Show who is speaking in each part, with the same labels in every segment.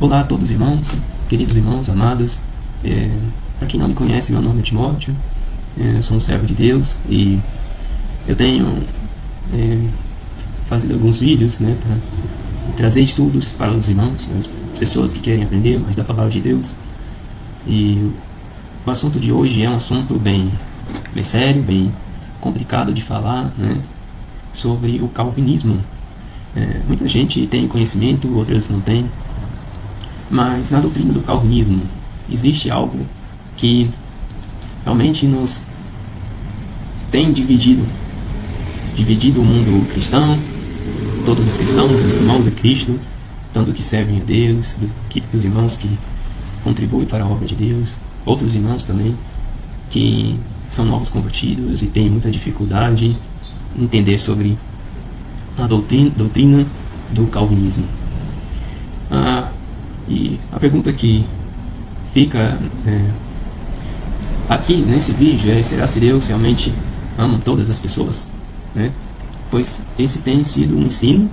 Speaker 1: Olá a todos irmãos, queridos irmãos, amados. Para quem não me conhece, meu nome é Timóteo. Eu sou um servo de Deus e eu tenho fazido alguns vídeos, para trazer estudos para os irmãos, as pessoas que querem aprender mais da palavra de Deus. E o assunto de hoje é um assunto bem sério, bem complicado de falar, sobre o calvinismo. Muita gente tem conhecimento, outras não tem. Mas na doutrina do calvinismo existe algo que realmente nos tem dividido o mundo cristão, todos os cristãos, os irmãos de Cristo, tanto que servem a Deus, os irmãos que contribuem para a obra de Deus, outros irmãos também que são novos convertidos e têm muita dificuldade em entender sobre a doutrina do calvinismo. E a pergunta que fica aqui nesse vídeo é: será que Deus realmente ama todas as pessoas? Pois esse tem sido um ensino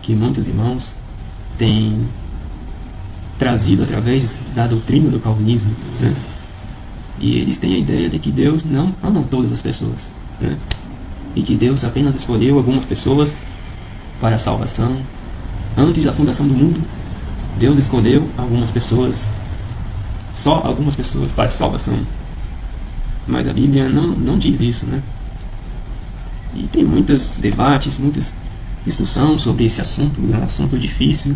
Speaker 1: que muitos irmãos têm trazido através da doutrina do calvinismo, E eles têm a ideia de que Deus não ama todas as pessoas, E que Deus apenas escolheu algumas pessoas para a salvação. Antes da fundação do mundo, Deus escolheu só algumas pessoas para a salvação. Mas a Bíblia não diz isso, E tem muitos debates, muitas discussões sobre esse assunto, um assunto difícil,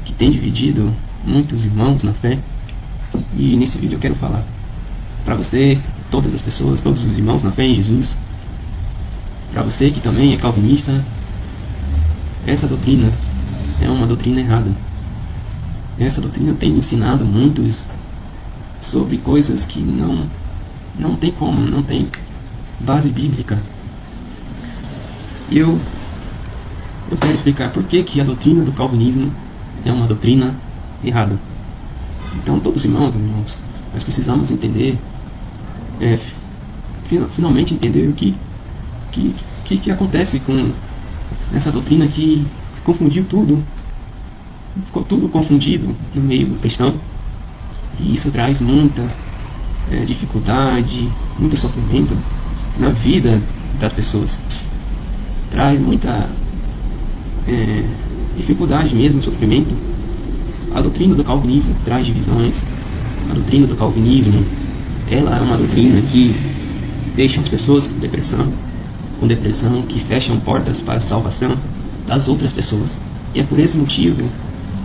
Speaker 1: que tem dividido muitos irmãos na fé. E nesse vídeo eu quero falar para você, todas as pessoas, todos os irmãos na fé em Jesus, para você que também é calvinista, essa doutrina é uma doutrina errada. Essa doutrina tem ensinado muitos sobre coisas que não tem como, não tem base bíblica. E eu quero explicar por que a doutrina do calvinismo é uma doutrina errada. Então, todos os irmãos, nós precisamos entender, finalmente entender o que acontece com essa doutrina que confundiu tudo. Ficou tudo confundido no meio cristão, e isso traz muita dificuldade, muito sofrimento na vida das pessoas. Traz muita dificuldade mesmo, sofrimento. A doutrina do calvinismo traz divisões. A doutrina do calvinismo, ela é uma doutrina que deixa as pessoas com depressão, que fecham portas para a salvação das outras pessoas. E é por esse motivo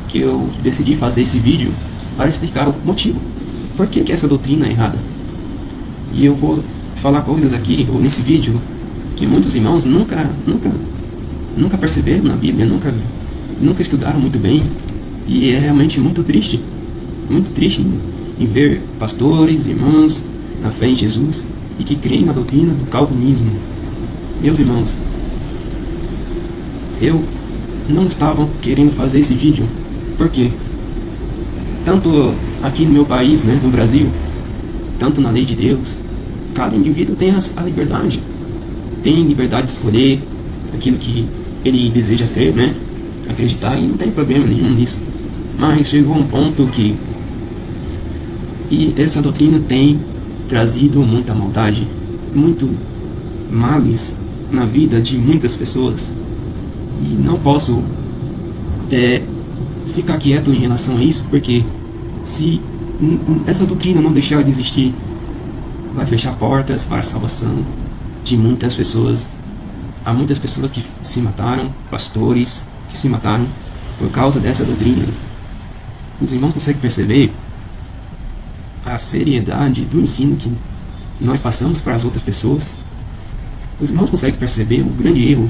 Speaker 1: que eu decidi fazer esse vídeo, para explicar o motivo, por que essa doutrina é errada. E eu vou falar coisas aqui, ou nesse vídeo, que muitos irmãos nunca perceberam na Bíblia, nunca estudaram muito bem. E é realmente muito triste em ver pastores, irmãos na fé em Jesus e que creem na doutrina do calvinismo. Meus irmãos, eu não estava querendo fazer esse vídeo, porque tanto aqui no meu país, no Brasil, tanto na lei de Deus, cada indivíduo tem a liberdade, de escolher aquilo que ele deseja crer, acreditar, e não tem problema nenhum nisso. Mas chegou um ponto e essa doutrina tem trazido muita maldade, muito males na vida de muitas pessoas, e não posso ficar quieto em relação a isso, porque se essa doutrina não deixar de existir, vai fechar portas para a salvação de muitas pessoas. Há muitas pessoas que se mataram, pastores que se mataram por causa dessa doutrina. Os irmãos conseguem perceber a seriedade do ensino que nós passamos para as outras pessoas? Os irmãos conseguem perceber o grande erro?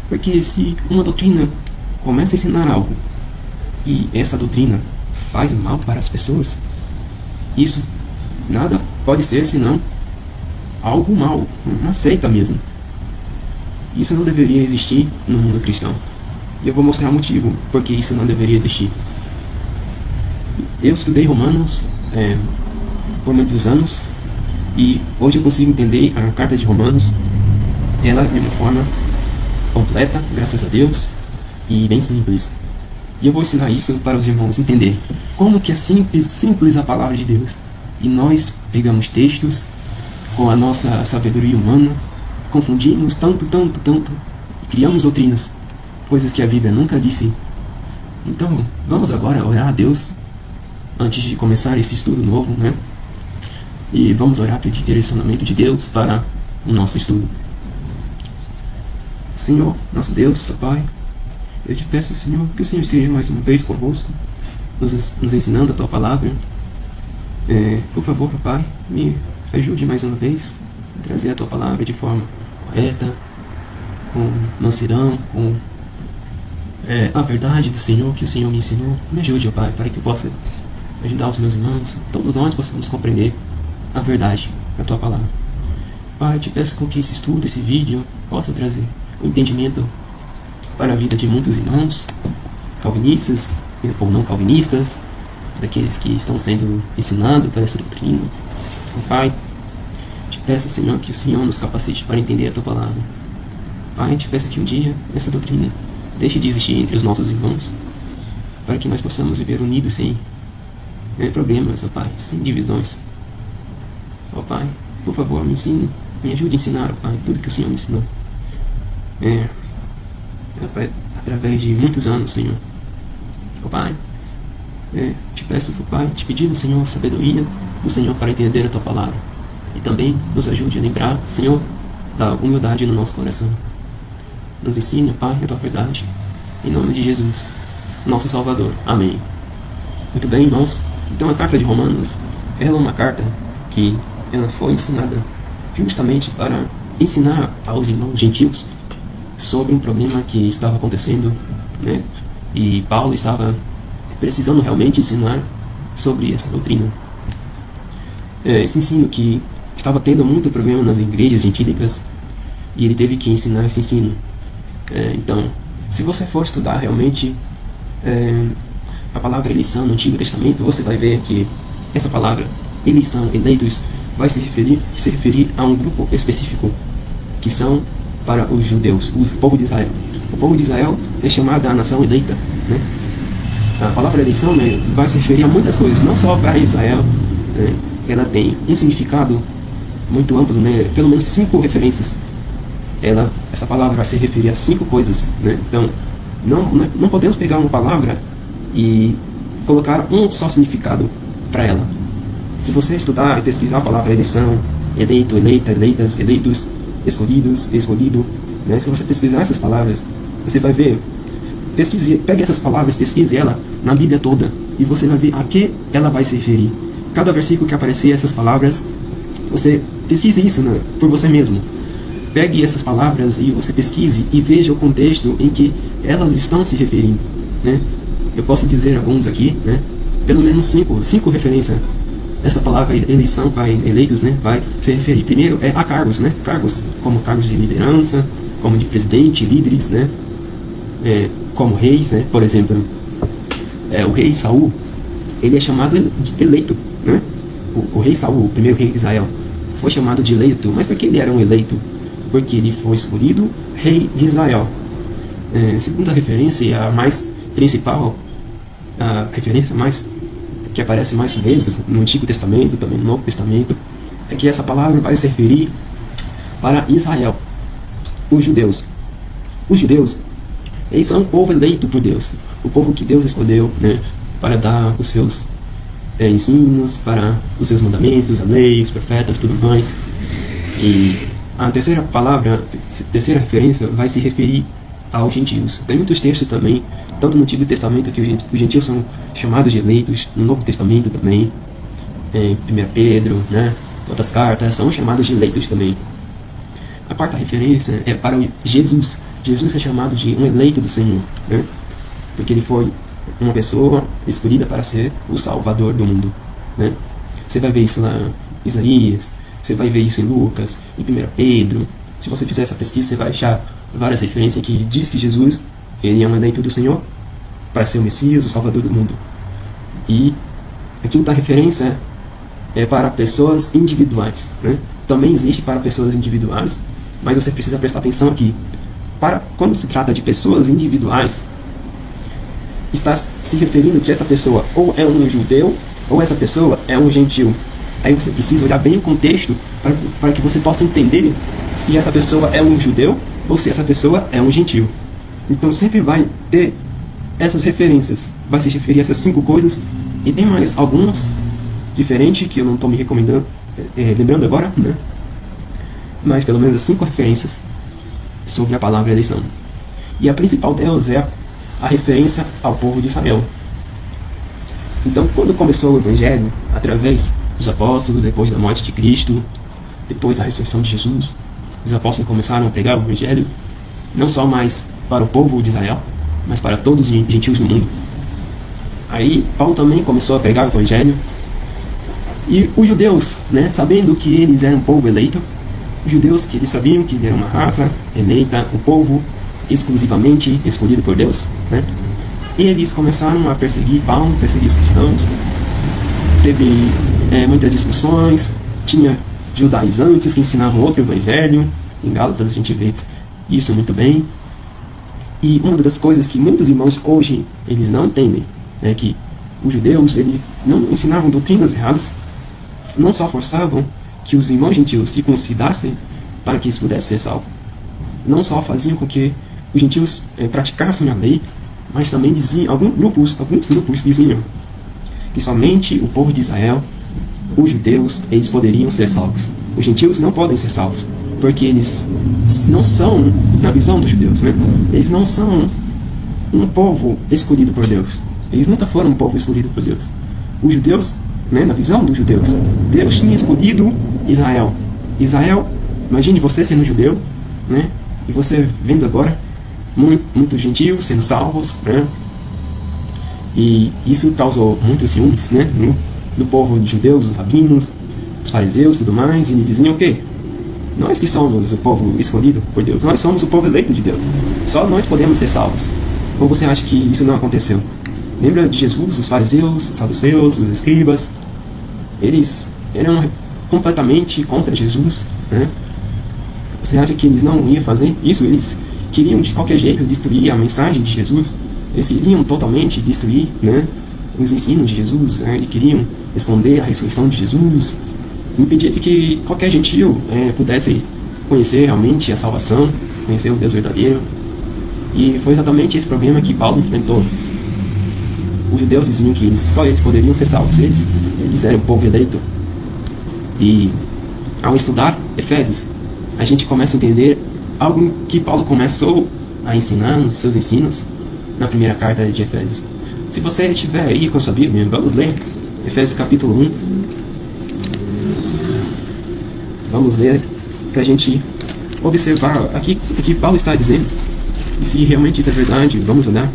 Speaker 1: Porque se uma doutrina começa a ensinar algo e essa doutrina faz mal para as pessoas, isso nada pode ser senão algo mal, uma seita mesmo. Isso não deveria existir no mundo cristão. E eu vou mostrar o motivo porque isso não deveria existir. Eu estudei Romanos por muitos anos, e hoje eu consigo entender a carta de Romanos, ela de uma forma completa, graças a Deus, e bem simples. E eu vou ensinar isso para os irmãos entender como que é simples a palavra de Deus. E nós pegamos textos com a nossa sabedoria humana, confundimos tanto, e criamos doutrinas, coisas que a Bíblia nunca disse. Então, vamos agora orar a Deus antes de começar esse estudo novo, né? E vamos orar pedir direcionamento de Deus para o nosso estudo. Senhor, nosso Deus, Pai, eu te peço, Senhor, que o Senhor esteja mais uma vez convosco, nos ensinando a Tua palavra. Por favor, Pai, me ajude mais uma vez a trazer a Tua palavra de forma correta, com mansidão, com a verdade do Senhor, que o Senhor me ensinou. Me ajude, Pai, para que eu possa ajudar os meus irmãos, todos nós possamos compreender a verdade da Tua palavra. Pai, te peço com que esse estudo, esse vídeo, possa trazer o entendimento para a vida de muitos irmãos, calvinistas ou não calvinistas, daqueles que estão sendo ensinados por essa doutrina. Pai, te peço, Senhor, que o Senhor nos capacite para entender a Tua palavra. Pai, te peço que um dia essa doutrina deixe de existir entre os nossos irmãos, para que nós possamos viver unidos sem problemas, ó Pai, sem divisões. Ó Pai, por favor, me ensine, me ajude a ensinar, ó Pai, tudo que o Senhor me ensinou. Através de muitos anos, Senhor. Ó Pai, te peço, ó Pai, te pedindo, Senhor, a sabedoria do Senhor para entender a Tua palavra. E também nos ajude a lembrar, Senhor, da humildade no nosso coração. Nos ensine, Pai, a Tua verdade. Em nome de Jesus, nosso Salvador. Amém. Muito bem, irmãos. Então a carta de Romanos, ela é uma carta que ela foi ensinada justamente para ensinar aos irmãos gentios sobre um problema que estava acontecendo, né? E Paulo estava precisando realmente ensinar sobre essa doutrina. Esse ensino que estava tendo muito problema nas igrejas gentílicas, e ele teve que ensinar esse ensino. Então, se você for estudar realmente a palavra eleição no Antigo Testamento, você vai ver que essa palavra eleição, eleitos, vai se referir a um grupo específico, que são para os judeus, o povo de Israel. O povo de Israel é chamado a nação eleita, né? A palavra eleição, né, vai se referir a muitas coisas, não só para Israel, né? Ela tem um significado muito amplo, né? Pelo menos 5 referências. Essa palavra vai se referir a 5 coisas, né? Então, não podemos pegar uma palavra e colocar um só significado para ela. Se você estudar e pesquisar a palavra eleição, eleito, eleita, eleitas, eleitos, escolhidos, escolhido, né? Se você pesquisar essas palavras, você vai ver, pegue essas palavras, pesquise ela na Bíblia toda, e você vai ver a que ela vai se referir. Cada versículo que aparecer essas palavras, você pesquise isso, né, por você mesmo. Pegue essas palavras e você pesquise e veja o contexto em que elas estão se referindo, né? Eu posso dizer alguns aqui, né? Pelo menos 5 referências. Essa palavra eleição, eleitos, né, vai se referir. Primeiro a cargos, né? Cargos como cargos de liderança, como de presidente, líderes, né? Como reis, né? Por exemplo, o rei Saul, ele é chamado de eleito, né? O rei Saul, o primeiro rei de Israel, foi chamado de eleito. Mas por que ele era um eleito? Porque ele foi escolhido rei de Israel. Segunda referência, e a mais principal, a referência mais que aparece mais vezes no Antigo Testamento, também no Novo Testamento, é que essa palavra vai se referir para Israel, os judeus. Os judeus, eles são um povo eleito por Deus, o povo que Deus escolheu, né, para dar os seus ensinos, para os seus mandamentos, a lei, os profetas, tudo mais. E a terceira palavra, terceira referência, vai se referir aos gentios. Tem muitos textos também, tanto no Antigo Testamento, que os gentios são chamados de eleitos, no Novo Testamento também, em 1 Pedro, né, outras cartas, são chamados de eleitos também. A quarta referência é para Jesus. Jesus é chamado de um eleito do Senhor, né, porque ele foi uma pessoa escolhida para ser o Salvador do mundo, né. Você vai ver isso lá em Isaías, você vai ver isso em Lucas, em 1 Pedro. Se você fizer essa pesquisa, você vai achar várias referências que diz que Jesus, ele é um eleito do Senhor para ser o Messias, o Salvador do mundo. E a quinta referência é para pessoas individuais, né? Também existe para pessoas individuais, mas você precisa prestar atenção aqui. Quando se trata de pessoas individuais, está se referindo que essa pessoa ou é um judeu ou essa pessoa é um gentil. Aí você precisa olhar bem o contexto para que você possa entender se essa pessoa é um judeu ou se essa pessoa é um gentil. Então sempre vai ter essas referências, vai se referir a essas 5 coisas, e tem mais alguns diferentes que eu não estou me lembrando agora, né? Mas pelo menos as 5 referências sobre a palavra eleição. E a principal delas é a referência ao povo de Israel. Então, quando começou o Evangelho, através dos apóstolos, depois da morte de Cristo, depois da ressurreição de Jesus, os apóstolos começaram a pregar o Evangelho, não só mais para o povo de Israel, mas para todos os gentios do mundo. Aí, Paulo também começou a pregar o Evangelho, e os judeus, né, sabendo que eles eram um povo eleito, os judeus que eles sabiam que eram uma raça eleita, um povo exclusivamente escolhido por Deus, né, eles começaram a perseguir Paulo, perseguir os cristãos. Teve muitas discussões, tinha judaizantes que ensinavam outro evangelho. Em Gálatas a gente vê isso muito bem. E uma das coisas que muitos irmãos hoje eles não entendem é que os judeus eles não ensinavam doutrinas erradas, não só forçavam que os irmãos gentios se circuncidassem para que eles pudessem ser salvos, não só faziam com que os gentios praticassem a lei, mas também diziam, alguns grupos diziam que somente o povo de Israel, os judeus, eles poderiam ser salvos. Os gentios não podem ser salvos, porque eles não são, na visão dos judeus, né? Eles não são um povo escolhido por Deus. Eles nunca foram um povo escolhido por Deus. Os judeus, né, na visão dos judeus, Deus tinha escolhido Israel. Israel, imagine você sendo judeu, né? E você vendo agora muitos gentios sendo salvos, né? E isso causou muitos ciúmes, né, no povo de judeus, os rabinos, os fariseus, tudo mais. E eles diziam o quê? Nós que somos o povo escolhido por Deus, nós somos o povo eleito de Deus, só nós podemos ser salvos. Ou você acha que isso não aconteceu? Lembra de Jesus, os fariseus, os saduceus, os escribas? Eles eram completamente contra Jesus, né? Você acha que eles não iam fazer isso? Eles queriam de qualquer jeito destruir a mensagem de Jesus. Eles queriam totalmente destruir, né, os ensinos de Jesus, né? Eles queriam esconder a ressurreição de Jesus, impedir de que qualquer gentil pudesse conhecer realmente a salvação, conhecer o Deus verdadeiro. E foi exatamente esse problema que Paulo enfrentou. Os judeus diziam que só eles poderiam ser salvos, eles eram o povo eleito. E ao estudar Efésios, a gente começa a entender algo que Paulo começou a ensinar nos seus ensinos na primeira carta de Efésios. Se você estiver aí com a sua Bíblia, vamos ler Efésios capítulo 1. Vamos ler para a gente observar aqui o que Paulo está dizendo. E se realmente isso é verdade, vamos olhar.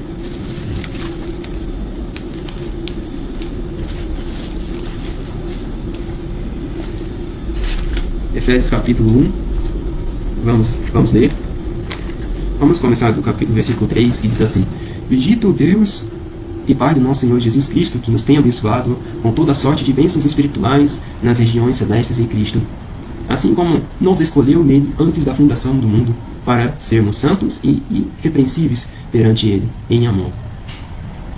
Speaker 1: Efésios capítulo 1. Vamos ler. Vamos começar do versículo 3, que diz assim: Bendito Deus e Pai do nosso Senhor Jesus Cristo, que nos tem abençoado com toda sorte de bênçãos espirituais nas regiões celestes em Cristo, assim como nos escolheu nele antes da fundação do mundo, para sermos santos e irrepreensíveis perante ele, em amor.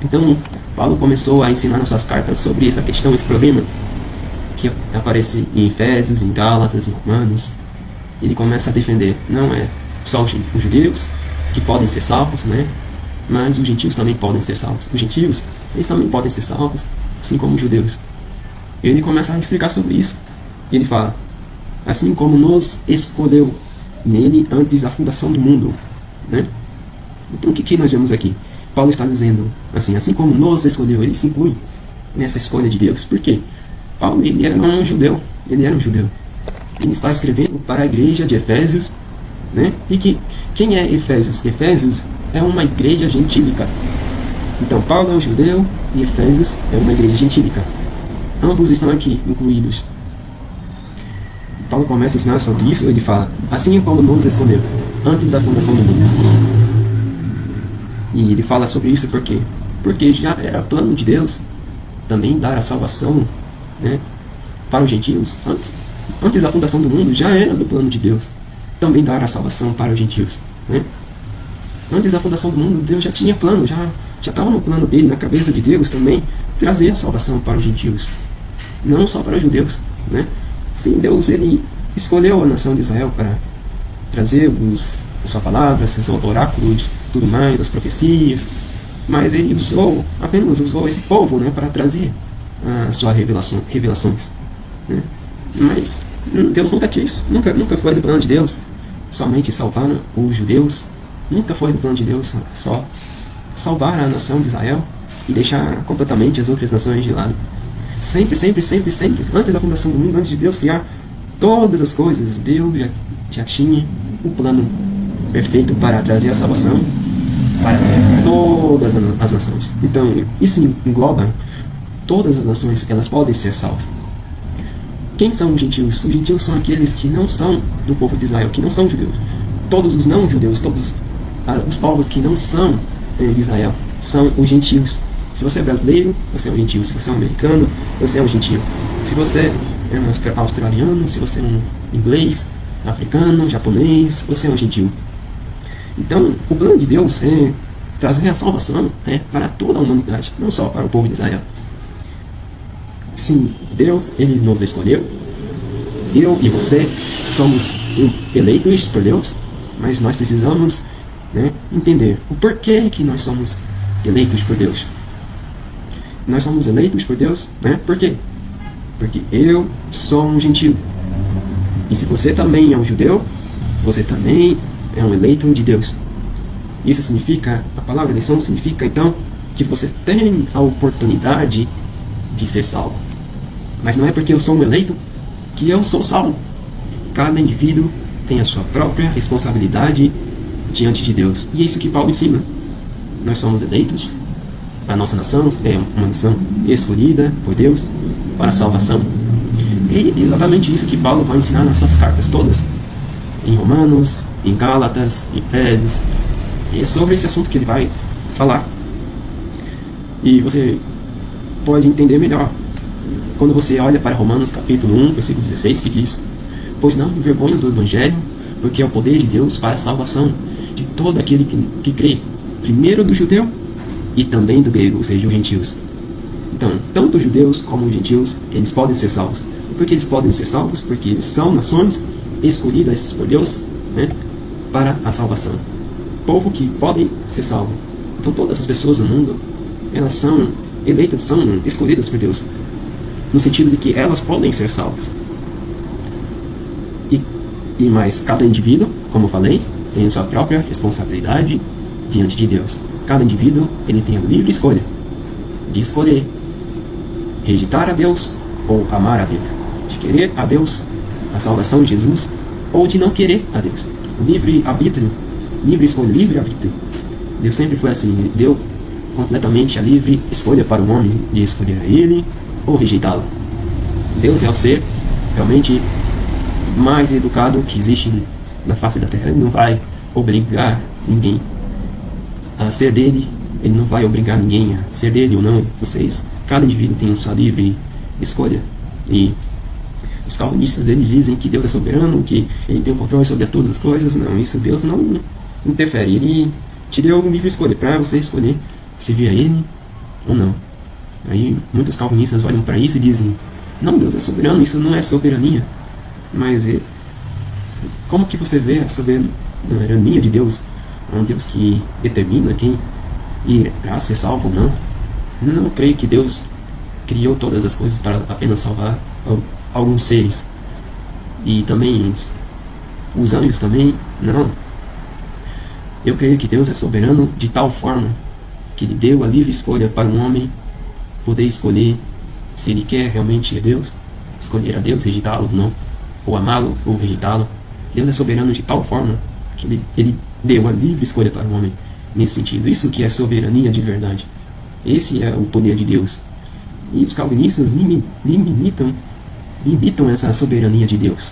Speaker 1: Então, Paulo começou a ensinar nas suas cartas sobre essa questão, esse problema que aparece em Efésios, em Gálatas, em Romanos. Ele começa a defender, não é só os judeus que podem ser salvos, né? Mas os gentios também podem ser salvos. Os gentios, eles também podem ser salvos, assim como os judeus. Ele começa a explicar sobre isso. Ele fala: assim como nos escolheu nele antes da fundação do mundo, né? Então o que nós vemos aqui? Paulo está dizendo assim como nos escolheu, ele se inclui nessa escolha de Deus. Por quê? Paulo, ele era um judeu. Ele era um judeu. Ele está escrevendo para a igreja de Efésios, né? E quem é Efésios? Efésios é uma igreja gentílica. Então Paulo é um judeu e Efésios é uma igreja gentílica. Ambos estão aqui incluídos. Paulo começa a ensinar sobre isso. Ele fala: assim como nos escolheu antes da fundação do mundo. E ele fala sobre isso por quê? Porque já era plano de Deus também dar a salvação, né, para os gentios. Antes da fundação do mundo, já era do plano de Deus também dar a salvação para os gentios, né? Antes da fundação do mundo, Deus já tinha plano, já já estava no plano dele, na cabeça de Deus também, trazer a salvação para os gentios, não só para os judeus, né? Sim, Deus ele escolheu a nação de Israel para trazer a sua palavra, seus oráculos, tudo mais, as profecias, mas ele apenas usou esse povo, né, para trazer as suas revelações, né? Mas Deus nunca quis, nunca foi do plano de Deus somente salvar os judeus, nunca foi do plano de Deus só salvar a nação de Israel e deixar completamente as outras nações de lado. Sempre, antes da fundação do mundo, antes de Deus criar todas as coisas, Deus já tinha um plano perfeito para trazer a salvação para todas as nações. Então, isso engloba todas as nações, elas podem ser salvas. Quem são os gentios? Os gentios são aqueles que não são do povo de Israel, que não são judeus. Todos os não-judeus, todos os povos que não são de Israel, são os gentios. Se você é brasileiro, você é um gentio. Se você é um americano, você é um gentio. Se você é um australiano, se você é um inglês, africano, japonês, você é um gentio. Então, o plano de Deus é trazer a salvação, né, para toda a humanidade, não só para o povo de Israel. Sim, Deus, ele nos escolheu. Eu e você somos eleitos por Deus, mas nós precisamos, né, entender o porquê que nós somos eleitos por Deus. Nós somos eleitos por Deus, né? Por quê? Porque eu sou um gentio. E se você também é um judeu, você também é um eleito de Deus. Isso significa, a palavra eleição significa então que você tem a oportunidade de ser salvo. Mas não é porque eu sou um eleito que eu sou salvo. Cada indivíduo tem a sua própria responsabilidade diante de Deus. E é isso que Paulo ensina. Nós somos eleitos. A nossa nação é uma nação escolhida por Deus para a salvação. E é exatamente isso que Paulo vai ensinar nas suas cartas todas. Em Romanos, em Gálatas, em Efésios. E é sobre esse assunto que ele vai falar. E você pode entender melhor quando você olha para Romanos capítulo 1, versículo 16, que diz: pois não me envergonho do Evangelho, porque é o poder de Deus para a salvação de todo aquele que crê, primeiro do judeu e também do grego, ou seja, os gentios. Então, tanto os judeus como os gentios, eles podem ser salvos. Por que eles podem ser salvos? Porque eles são nações escolhidas por Deus, né, para a salvação. Povo que podem ser salvo. Então, todas as pessoas do mundo, elas são eleitas, são escolhidas por Deus, no sentido de que elas podem ser salvas. E mais, cada indivíduo, como eu falei, tem a sua própria responsabilidade diante de Deus. Cada indivíduo, ele tem a livre escolha de escolher rejeitar a Deus ou amar a Deus, de querer a Deus, a salvação de Jesus, ou de não querer a Deus. Livre arbítrio, livre escolha, livre arbítrio. Deus sempre foi assim, ele deu completamente a livre escolha para o homem de escolher a ele ou rejeitá-lo. Deus é o ser realmente mais educado que existe na face da terra. Ele não vai obrigar ninguém a ser dele, ele não vai obrigar ninguém a ser dele ou não. Cada indivíduo tem a sua livre escolha. E os calvinistas, eles dizem que Deus é soberano, que ele tem o controle sobre todas as coisas. Não, isso Deus não interfere. Ele te deu uma livre escolha para você escolher servir a ele ou não. Aí muitos calvinistas olham para isso e dizem: não, Deus é soberano, isso não é soberania. Mas como que você vê a soberania de Deus? É um Deus que determina quem irá ser salvo ou não. Não creio que Deus criou todas as coisas para apenas salvar alguns seres. E também os anjos também, não. Eu creio que Deus é soberano de tal forma que Ele deu a livre escolha para um homem poder escolher se ele quer realmente a Deus, escolher a Deus, rejeitá-lo ou não, ou amá-lo ou rejeitá-lo. Deus é soberano de tal forma que ele deu a livre escolha para o homem nesse sentido. Isso que é soberania de verdade. Esse é o poder de Deus. E os calvinistas limitam essa soberania de Deus.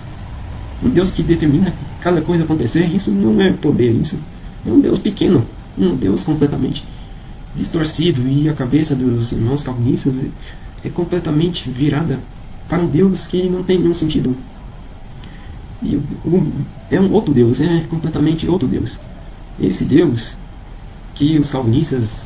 Speaker 1: Um Deus que determina cada coisa acontecer, isso não é poder, isso é um Deus pequeno, um Deus completamente distorcido. E a cabeça dos irmãos calvinistas é completamente virada para um Deus que não tem nenhum sentido. E é um outro Deus, é completamente outro Deus. Esse Deus que os calvinistas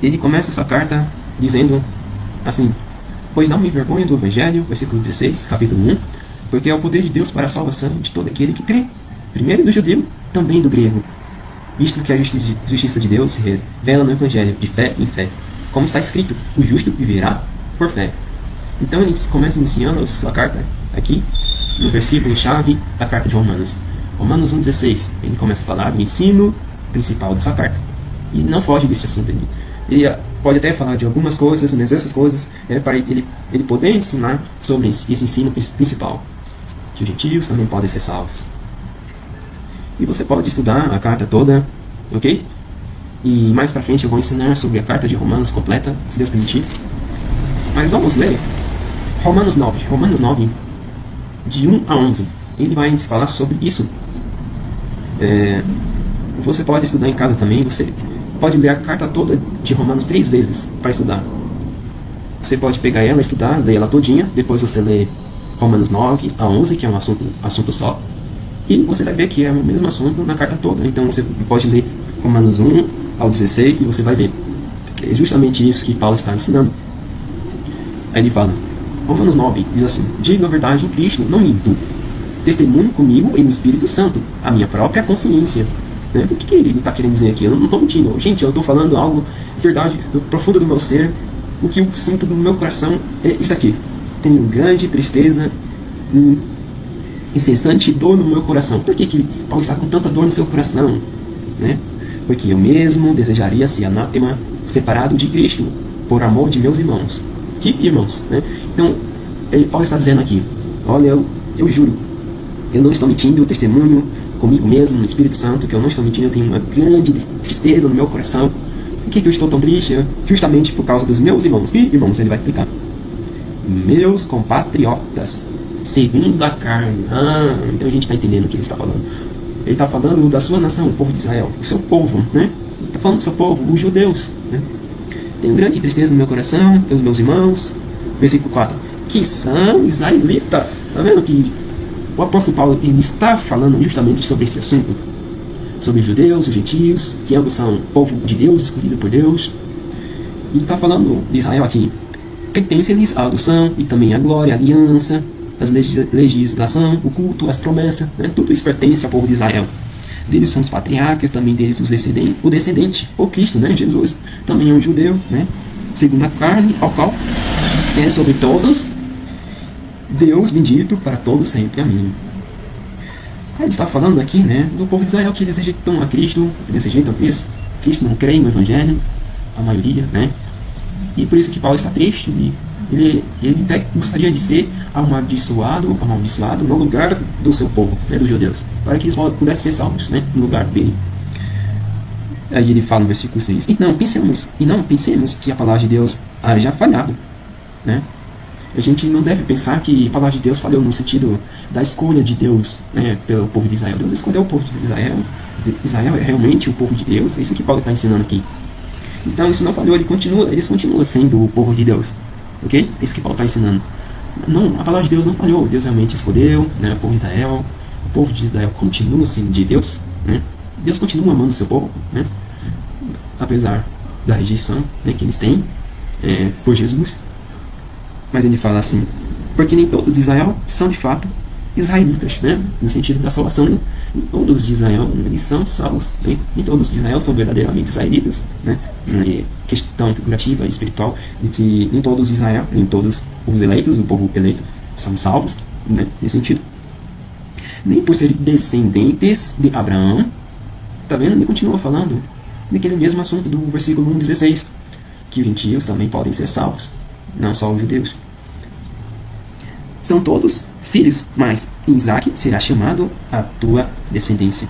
Speaker 1: ele começa sua carta dizendo assim: pois não me envergonho do Evangelho, versículo 16, capítulo 1, porque é o poder de Deus para a salvação de todo aquele que crê, primeiro do judeu, também do grego, visto que a justiça de Deus se revela no Evangelho, de fé em fé, como está escrito: o justo viverá por fé. Então ele começa iniciando a sua carta aqui, no versículo-chave da carta de Romanos. Romanos 1,16, ele começa a falar do ensino principal dessa carta. E não foge desse assunto. Ele pode até falar de algumas coisas, mas essas coisas é para ele poder ensinar sobre esse ensino principal, que os gentios também podem ser salvos. E você pode estudar a carta toda, ok? E mais pra frente eu vou ensinar sobre a carta de Romanos completa, se Deus permitir. Mas vamos ler Romanos 9, de 1 a 11. Ele vai falar sobre isso. Você pode estudar em casa também. Você pode ler a carta toda de Romanos 3 vezes para estudar. Você pode pegar ela, estudar, ler ela todinha. Depois você lê Romanos 9 a 11, que é um assunto só. E você vai ver que é o mesmo assunto na carta toda. Então você pode ler Romanos 1 ao 16 e você vai ver. É justamente isso que Paulo está ensinando. Aí ele fala, Romanos 9 diz assim: digo a verdade em Cristo, não minto. Testemunho comigo e no Espírito Santo, a minha própria consciência. Né? O que ele está querendo dizer aqui? Eu não estou mentindo. Gente, eu estou falando algo, verdade, profunda do meu ser. O que eu sinto no meu coração é isso aqui. Tenho grande tristeza, incessante dor no meu coração. Por que Paulo está com tanta dor no seu coração? Né? Porque eu mesmo desejaria ser anátema, separado de Cristo, por amor de meus irmãos. Que irmãos? Né? Então, Paulo está dizendo aqui: olha, eu juro, eu não estou mentindo, eu testemunho comigo mesmo, no Espírito Santo, que eu não estou mentindo, eu tenho uma grande tristeza no meu coração. Por que eu estou tão triste? Justamente por causa dos meus irmãos. Que irmãos? Ele vai explicar. Meus compatriotas, segundo a carne. Então a gente está entendendo o que ele está falando. Ele está falando da sua nação, o povo de Israel, o seu povo, né? Ele está falando do seu povo, os judeus, né? Tenho grande tristeza no meu coração pelos meus irmãos. Versículo 4. Que são israelitas. Está vendo que o apóstolo Paulo ele está falando justamente sobre esse assunto? Sobre os judeus, os gentios, que ambos são povo de Deus, escolhido por Deus. E está falando de Israel aqui. Pertence-lhes a adoção e também a glória, a aliança, a legislação, o culto, as promessas. Né? Tudo isso pertence ao povo de Israel. Deles são os patriarcas, também deles o descendente, o Cristo, né? Jesus, também é um judeu, né? Segundo a carne, ao qual é sobre todos, Deus bendito para todos sempre. Amém. Aí ele está falando aqui, né, do povo de Israel, que eles rejeitam a Cristo, eles rejeitam Cristo. Cristo não crê no Evangelho, a maioria, né? E por isso que Paulo está triste. Ele até gostaria de ser amaldiçoado no lugar do seu povo, né, dos judeus, para que eles pudessem ser salvos, né, no lugar dele. Aí ele fala no versículo 6: e não pensemos que a palavra de Deus haja falhado, né? A gente não deve pensar que a palavra de Deus falhou no sentido da escolha de Deus, né, pelo povo de Israel. Deus escolheu o povo de Israel. Israel é realmente o povo de Deus. É isso que Paulo está ensinando aqui. Então isso não falhou, eles continuam sendo o povo de Deus. Ok? É isso que Paulo está ensinando. Não, a palavra de Deus não falhou. Deus realmente escolheu, né, o povo de Israel. O povo de Israel continua sendo de Deus, né? Deus continua amando o seu povo, né? Apesar da rejeição, né, que eles têm por Jesus. Mas ele fala assim: porque nem todos de Israel são de fato israelitas, né? No sentido da salvação, nem todos de Israel eles são salvos, né? Nem todos de Israel são verdadeiramente israelitas, né? Questão figurativa e espiritual de que nem todos de Israel, nem todos os eleitos, o povo eleito, são salvos, né? Nesse sentido. Nem por serem descendentes de Abraão. Tá vendo? Ele continua falando daquele mesmo assunto do versículo 1,16, que os gentios também podem ser salvos, não só os judeus. São todos filhos, mas em Isaac será chamado a tua descendência,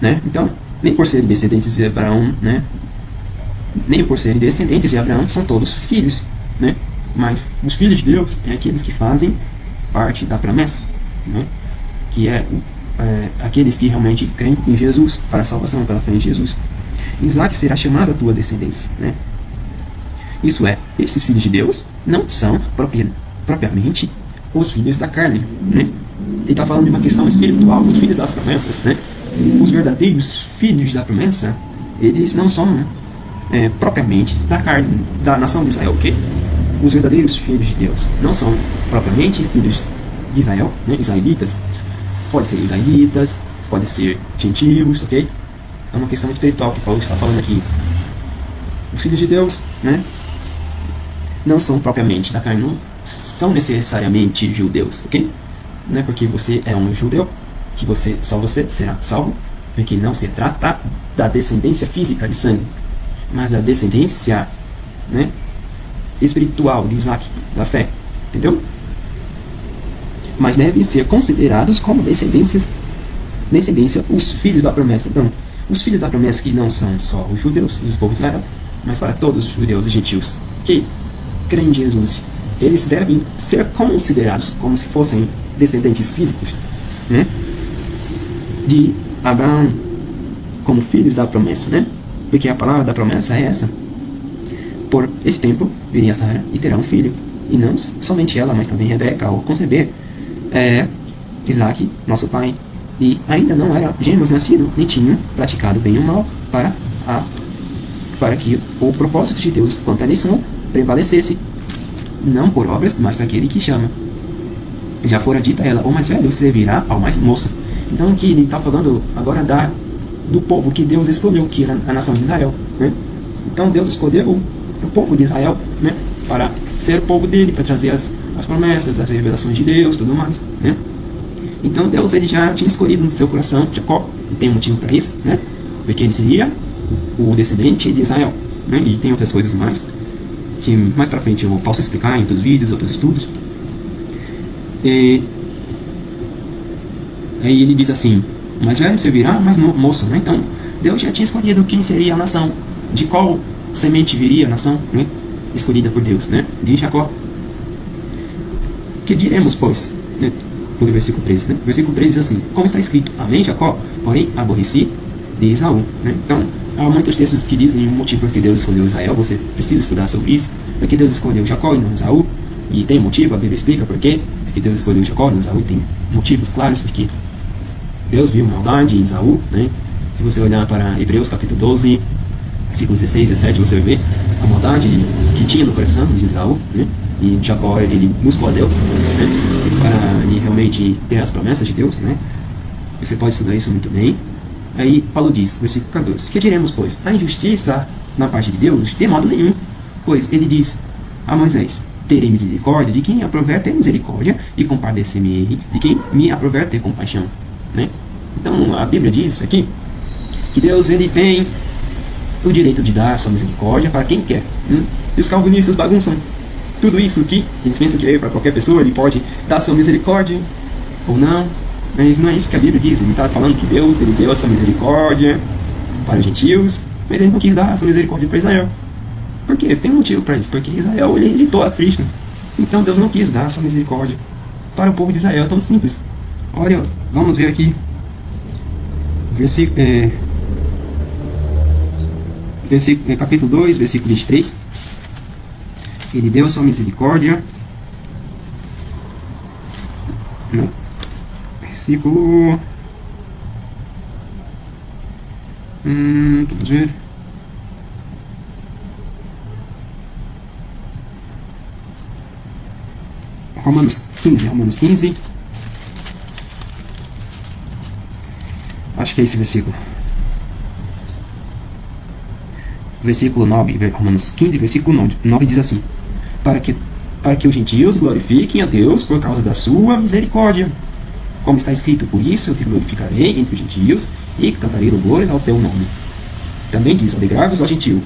Speaker 1: né? Então, nem por serem descendentes de Abraão, né? Nem por serem descendentes de Abraão são todos filhos, né? Mas os filhos de Deus é aqueles que fazem parte da promessa, né? Que é aqueles que realmente creem em Jesus para a salvação pela fé em Jesus. Isaac será chamado a tua descendência, né? Isso é, esses filhos de Deus não são propriamente os filhos da carne, né? Ele está falando de uma questão espiritual, os filhos das promessas, né? Os verdadeiros filhos da promessa, eles não são, né, propriamente da carne, da nação de Israel, ok? Os verdadeiros filhos de Deus não são propriamente filhos de Israel, né? Israelitas. Pode ser israelitas, pode ser gentios, ok? É uma questão espiritual que Paulo está falando aqui. Os filhos de Deus, né, não são propriamente da carne, não são necessariamente judeus, ok? Não é porque você é um judeu que só você será salvo, porque não se trata da descendência física de sangue, mas da descendência, né, espiritual de Isaac, da fé, entendeu? Mas devem ser considerados como descendência os filhos da promessa. Então, os filhos da promessa que não são só os judeus e os povos de Israel, mas para todos os judeus e gentios que creem em Jesus, eles devem ser considerados como se fossem descendentes físicos, né, de Abraão, como filhos da promessa, né? Porque a palavra da promessa é essa: por esse tempo viria Sara e terá um filho, e não somente ela, mas também Rebeca, ao conceber Isaac, nosso pai, e ainda não era gêmeos nascido, nem tinha praticado bem ou mal para que o propósito de Deus quanto à eleição prevalecesse, não por obras, mas para aquele que chama. Já fora dita ela: o mais velho servirá ao mais moço. Então aqui ele está falando agora do povo que Deus escolheu, que era a nação de Israel, né? Então Deus escolheu o povo de Israel, né, para ser o povo dele, para trazer as promessas, as revelações de Deus, tudo mais, né? Então Deus, ele já tinha escolhido no seu coração Jacó, e tem um motivo para isso, né? Porque ele seria o descendente de Israel, né? E tem outras coisas mais que mais para frente eu posso explicar em outros vídeos, outros estudos. E aí ele diz assim: o mais velho servirá, mas moço, né? Então Deus já tinha escolhido quem seria a nação, de qual semente viria a nação, né, escolhida por Deus, né, de Jacó. Que diremos, pois, né, no versículo 3, né? Versículo 3 diz assim: como está escrito, amém Jacó, porém aborreci de Esaú, né? Então há muitos textos que dizem o motivo por que Deus escolheu Israel. Você precisa estudar sobre isso, porque Deus escolheu Jacó e não Esaú, e tem motivo, a Bíblia explica por quê, porque Deus escolheu Jacó e não Esaú, tem motivos claros, porque Deus viu maldade em Esaú, né? Se você olhar para Hebreus capítulo 12, versículos 16 e 17, você vai ver a maldade que tinha no coração de Esaú, né? E Jacó, ele buscou a Deus, né, para ele realmente ter as promessas de Deus, né? Você pode estudar isso muito bem. Aí Paulo diz, versículo 14: que diremos, pois? A injustiça na parte de Deus? De modo nenhum. Pois ele diz a Moisés: terei misericórdia de quem aprover ter misericórdia, e compadecer-me de quem me aprover ter compaixão, né? Então a Bíblia diz aqui que Deus, ele tem o direito de dar a sua misericórdia para quem quer. E os calvinistas bagunçam tudo isso aqui. Eles pensam que para qualquer pessoa ele pode dar a sua misericórdia ou não, mas não é isso que a Bíblia diz. Ele está falando que Deus, ele deu a sua misericórdia para os gentios, mas ele não quis dar a sua misericórdia para Israel. Por quê? Tem um motivo para isso, porque Israel, ele rejeitou a Cristo. Então Deus não quis dar a sua misericórdia para o povo de Israel. É tão simples. Olha, vamos ver aqui capítulo 2, versículo 23. Ele deu a sua misericórdia. Não. Versículo... vamos ver. Romanos 15. Acho que é esse versículo. Versículo 9, Romanos 15, versículo 9 diz assim: para que os gentios glorifiquem a Deus por causa da sua misericórdia. Como está escrito: por isso eu te glorificarei entre os gentios e cantarei louvores ao teu nome. Também diz: alegrai-vos, ó gentio,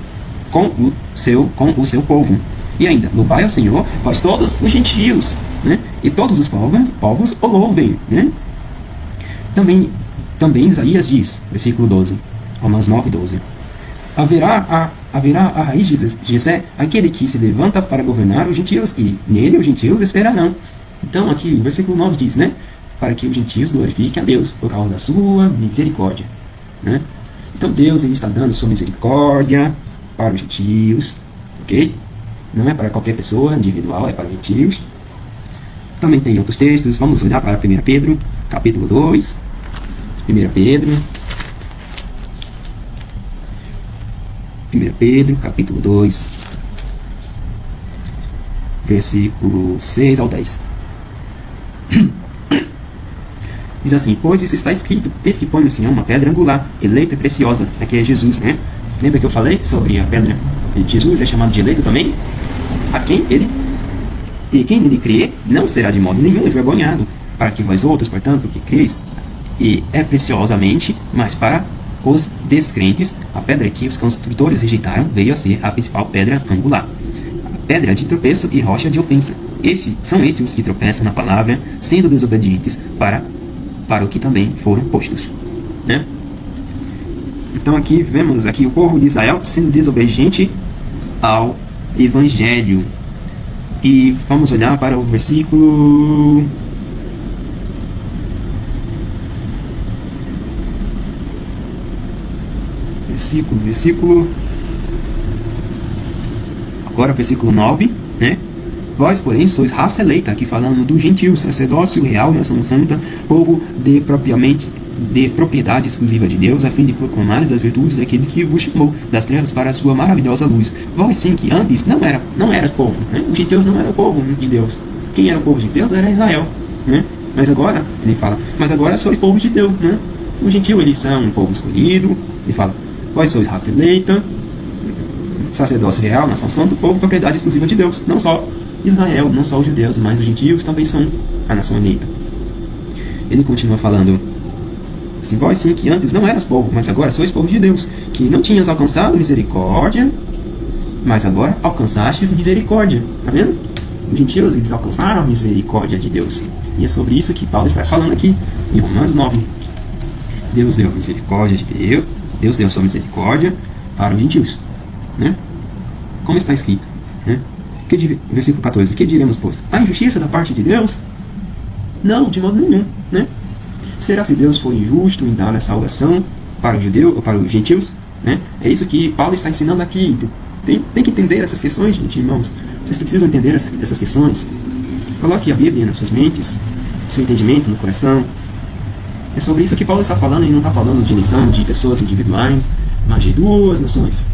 Speaker 1: com o seu povo. E ainda: louvai ao Senhor, vós todos os gentios, né? E todos os povos o louvem, né? Também Isaías diz, versículo 12, Romanos 9, 12: haverá a raiz de Jessé, aquele que se levanta para governar os gentios, e nele os gentios esperarão. Então aqui o versículo 9 diz, né, para que os gentios glorifiquem a Deus por causa da sua misericórdia, né? Então Deus, ele está dando sua misericórdia para os gentios, ok? Não é para qualquer pessoa individual, é para os gentios. Também tem outros textos. Vamos olhar para 1 Pedro capítulo 2. 1 Pedro 1 Pedro, capítulo 2, versículo 6 ao 10. Diz assim: pois isso está escrito, eis que põe no Sião uma pedra angular, eleita e preciosa. Aqui é Jesus, né? Lembra que eu falei sobre a pedra? Jesus é chamado de eleito também? A quem ele, e quem nele crê, não será de modo nenhum envergonhado. Para que vós outros, portanto, que creis, e é preciosamente, mas para os descrentes, a pedra que os construtores rejeitaram veio a ser a principal pedra angular, a pedra de tropeço e rocha de ofensa. São estes os que tropeçam na palavra, sendo desobedientes para o que também foram postos, né? Então aqui vemos aqui o povo de Israel sendo desobediente ao Evangelho. E vamos olhar para o versículo agora versículo 9, né? Vós, porém, sois raça eleita, aqui falando do gentil, sacerdócio real, nação santa, povo de propriedade exclusiva de Deus, a fim de proclamar as virtudes daquele que vos chamou das trevas para a sua maravilhosa luz. Vós sim que antes não eras povo, né? Os gentios não eram o povo de Deus. Quem era o povo de Deus era Israel, né? Mas agora, ele fala, mas agora sois povo de Deus, né? Os gentios, eles são um povo escolhido. Ele fala, vós sois raça eleita, sacerdócio real, nação santa, povo, propriedade exclusiva de Deus. Não só Israel, não só os judeus, mas os gentios também são a nação eleita. Ele continua falando assim: vós sim que antes não eras povo, mas agora sois povo de Deus, que não tinhas alcançado misericórdia, mas agora alcançastes misericórdia. Tá vendo? Os gentios, eles alcançaram a misericórdia de Deus. E é sobre isso que Paulo está falando aqui em Romanos 9. Deus deu a misericórdia de Deus, Deus deu a sua misericórdia para os gentios, né? Como está escrito, né? Versículo 14: que diremos, pois? A injustiça da parte de Deus? Não, de modo nenhum, né? Será se Deus for injusto em dar a salvação para o judeu ou para os gentios, né? É isso que Paulo está ensinando aqui. Tem que entender essas questões, gente, irmãos. Vocês precisam entender essas questões. Coloque a Bíblia nas suas mentes, seu entendimento no coração. É sobre isso que Paulo está falando, e não está falando de eleição de pessoas individuais, mas de duas nações: